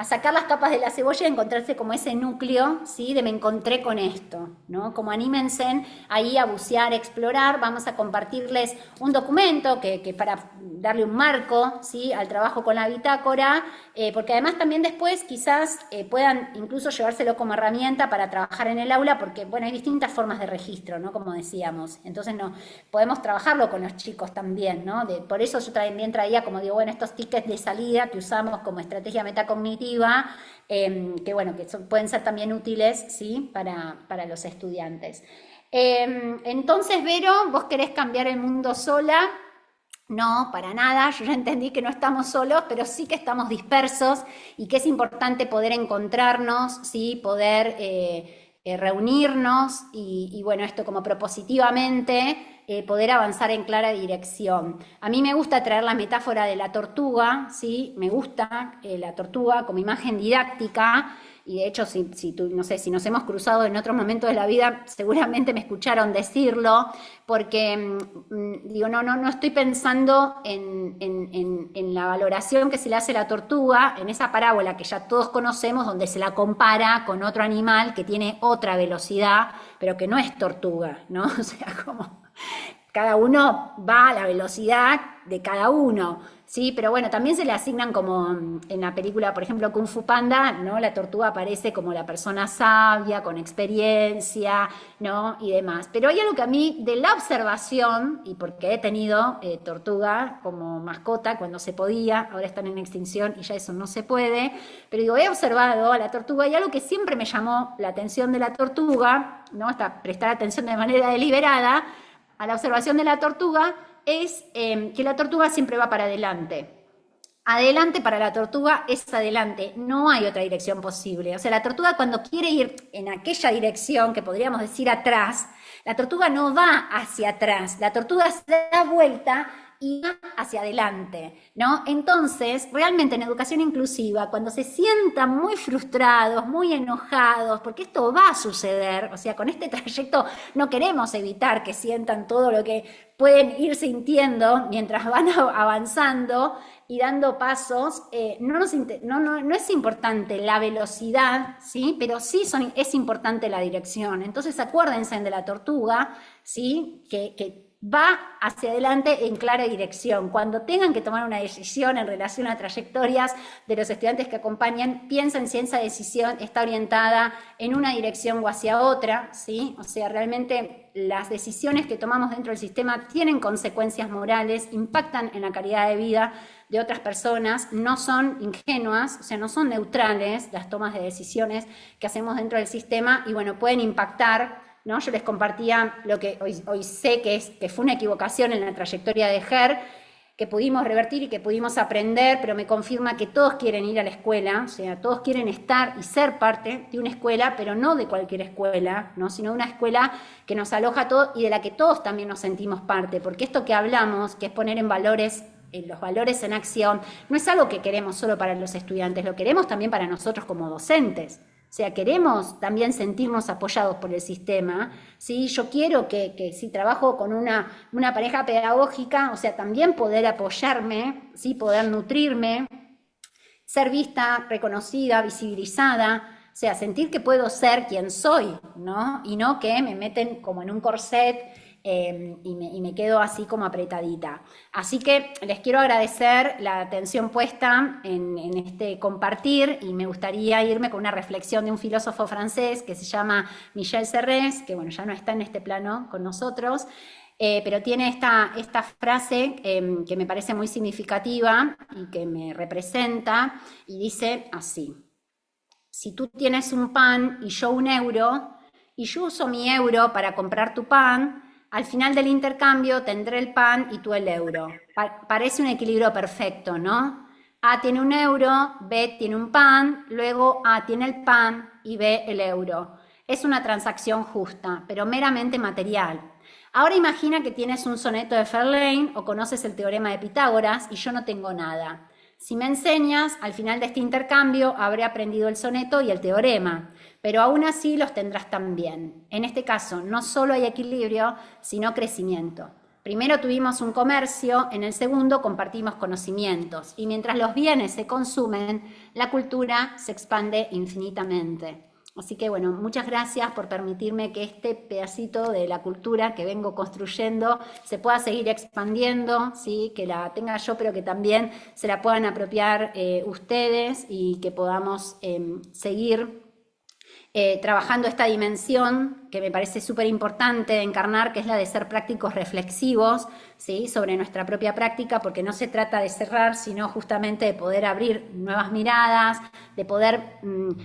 sacar las capas de la cebolla y encontrarse como ese núcleo, ¿sí? De me encontré con esto, ¿no? Como anímense ahí a bucear, a explorar. Vamos a compartirles un documento que para darle un marco, ¿sí? Al trabajo con la bitácora, porque además también después quizás puedan incluso llevárselo como herramienta para trabajar en el aula, porque bueno, hay distintas formas de registro, ¿no? Como decíamos, entonces no, podemos trabajarlo con los chicos también, ¿no? Por eso yo también traía, como digo, bueno, estos tickets de salida que usamos como estrategia metacognitiva, que bueno, que pueden ser también útiles, ¿sí? Para los estudiantes. Entonces, Vero, ¿vos querés cambiar el mundo sola? No, para nada, yo ya entendí que no estamos solos, pero sí que estamos dispersos y que es importante poder encontrarnos, ¿sí? Poder reunirnos y bueno, esto como propositivamente, poder avanzar en clara dirección. A mí me gusta traer la metáfora de la tortuga, ¿sí? Me gusta la tortuga como imagen didáctica. Y de hecho, no sé, si nos hemos cruzado en otros momentos de la vida, seguramente me escucharon decirlo, porque digo, no estoy pensando en la valoración que se le hace a la tortuga, en esa parábola que ya todos conocemos, donde se la compara con otro animal que tiene otra velocidad, pero que no es tortuga, ¿no? O sea, como cada uno va a la velocidad de cada uno, Sí, pero bueno, también se le asignan como en la película, por ejemplo, Kung Fu Panda, ¿no? La tortuga aparece como la persona sabia, con experiencia, ¿no? Y demás. Pero hay algo que a mí, de la observación, y porque he tenido tortuga como mascota cuando se podía, ahora están en extinción y ya eso no se puede, pero digo, he observado a la tortuga y algo que siempre me llamó la atención de la tortuga, ¿no? Hasta prestar atención de manera deliberada a la observación de la tortuga, es que la tortuga siempre va para adelante. Adelante para la tortuga es adelante, no hay otra dirección posible. O sea, la tortuga cuando quiere ir en aquella dirección, que podríamos decir atrás, la tortuga no va hacia atrás, la tortuga se da vuelta y va hacia adelante, ¿no? Entonces, realmente en educación inclusiva, cuando se sientan muy frustrados, muy enojados, porque esto va a suceder, o sea, con este trayecto no queremos evitar que sientan todo lo que pueden ir sintiendo mientras van avanzando y dando pasos, no es importante la velocidad, ¿sí? Pero sí es importante la dirección. Entonces acuérdense de la tortuga, ¿sí? Que va hacia adelante en clara dirección. Cuando tengan que tomar una decisión en relación a trayectorias de los estudiantes que acompañan, piensen si esa decisión está orientada en una dirección o hacia otra, ¿sí? O sea, realmente las decisiones que tomamos dentro del sistema tienen consecuencias morales, impactan en la calidad de vida de otras personas, no son ingenuas, o sea, no son neutrales las tomas de decisiones que hacemos dentro del sistema y bueno, pueden impactar, ¿no? Yo les compartía lo que hoy sé que fue una equivocación en la trayectoria de GER, que pudimos revertir y que pudimos aprender, pero me confirma que todos quieren ir a la escuela, o sea, todos quieren estar y ser parte de una escuela, pero no de cualquier escuela, ¿no? Sino de una escuela que nos aloja a todos y de la que todos también nos sentimos parte, porque esto que hablamos, que es poner en valores los valores en acción, no es algo que queremos solo para los estudiantes, lo queremos también para nosotros como docentes. O sea, queremos también sentirnos apoyados por el sistema, ¿sí? Yo quiero que si trabajo con una pareja pedagógica, o sea, también poder apoyarme, ¿sí? Poder nutrirme, ser vista, reconocida, visibilizada, o sea, sentir que puedo ser quien soy, ¿no? Y no que me meten como en un corset y me quedo así como apretadita. Así que les quiero agradecer la atención puesta en este compartir y me gustaría irme con una reflexión de un filósofo francés que se llama Michel Serres, que bueno, ya no está en este plano con nosotros, pero tiene esta frase que me parece muy significativa y que me representa y dice así: si tú tienes un pan y yo un euro, y yo uso mi euro para comprar tu pan, al final del intercambio tendré el pan y tú el euro. Parece un equilibrio perfecto, ¿no? A tiene un euro, B tiene un pan, luego A tiene el pan y B el euro. Es una transacción justa, pero meramente material. Ahora imagina que tienes un soneto de Verlaine o conoces el teorema de Pitágoras y yo no tengo nada. Si me enseñas, al final de este intercambio habré aprendido el soneto y el teorema, pero aún así los tendrás también. En este caso, no solo hay equilibrio, sino crecimiento. Primero tuvimos un comercio, en el segundo compartimos conocimientos, y mientras los bienes se consumen, la cultura se expande infinitamente. Así que bueno, muchas gracias por permitirme que este pedacito de la cultura que vengo construyendo se pueda seguir expandiendo, ¿sí? Que la tenga yo, pero que también se la puedan apropiar ustedes y que podamos seguir trabajando esta dimensión que me parece súper importante de encarnar, que es la de ser prácticos reflexivos, ¿sí? Sobre nuestra propia práctica, porque no se trata de cerrar, sino justamente de poder abrir nuevas miradas, de poder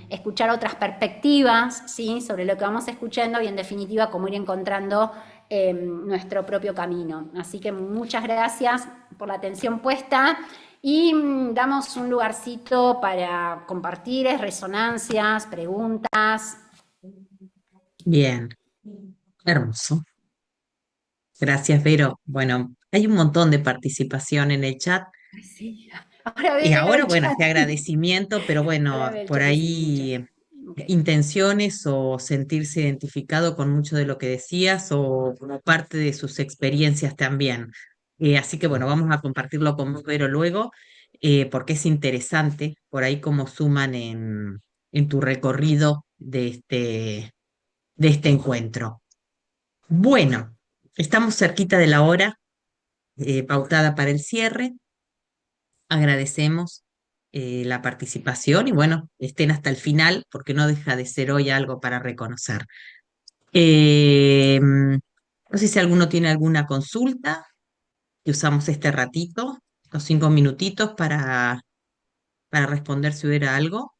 escuchar otras perspectivas, ¿sí? Sobre lo que vamos escuchando y en definitiva cómo ir encontrando nuestro propio camino. Así que muchas gracias por la atención puesta. Y damos un lugarcito para compartir, resonancias, preguntas. Bien, hermoso. Gracias, Vero. Bueno, hay un montón de participación en el chat. Sí. Ahora Y veo ahora, el bueno, chat. este agradecimiento, pero bueno, Ahora veo el por chat, ahí okay. intenciones o sentirse identificado con mucho de lo que decías o como parte de sus experiencias también. Así que bueno, vamos a compartirlo con vos, Vero, luego, porque es interesante por ahí cómo suman en tu recorrido de este encuentro. Bueno, estamos cerquita de la hora pautada para el cierre. agradecemos la participación y bueno, estén hasta el final porque no deja de ser hoy algo para reconocer. No sé si alguno tiene alguna consulta, que usamos este ratito, los 5 minutitos para responder si hubiera algo.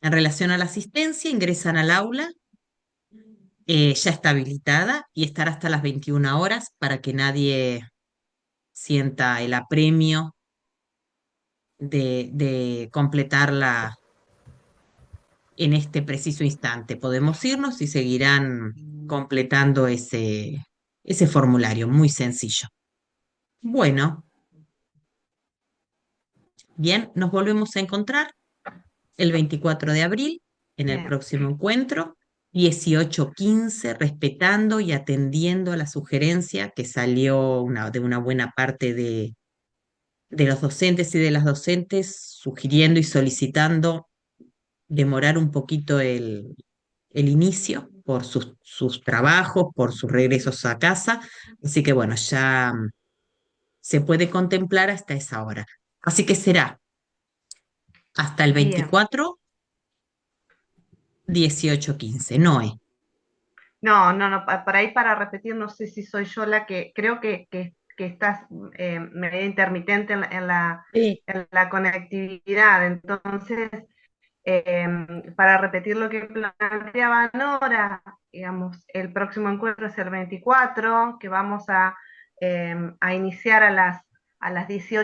En relación a la asistencia, ingresan al aula, ya está habilitada y estará hasta las 21 horas para que nadie sienta el apremio de completarla en este preciso instante. Podemos irnos y seguirán completando ese formulario, muy sencillo. Bueno, bien, nos volvemos a encontrar el 24 de abril en el Bien. próximo encuentro, 18:15, respetando y atendiendo a la sugerencia que salió de una buena parte de los docentes y de las docentes, sugiriendo y solicitando demorar un poquito el inicio por sus trabajos, por sus regresos a casa. Así que bueno, ya se puede contemplar hasta esa hora. Así que será hasta el Bien. 24, 18:15. Noé. No, por ahí para repetir, no sé si soy yo la que, creo que estás medio intermitente Sí. en la conectividad, entonces, para repetir lo que planteaban ahora, digamos, el próximo encuentro es el 24, que vamos a iniciar a las 18:15.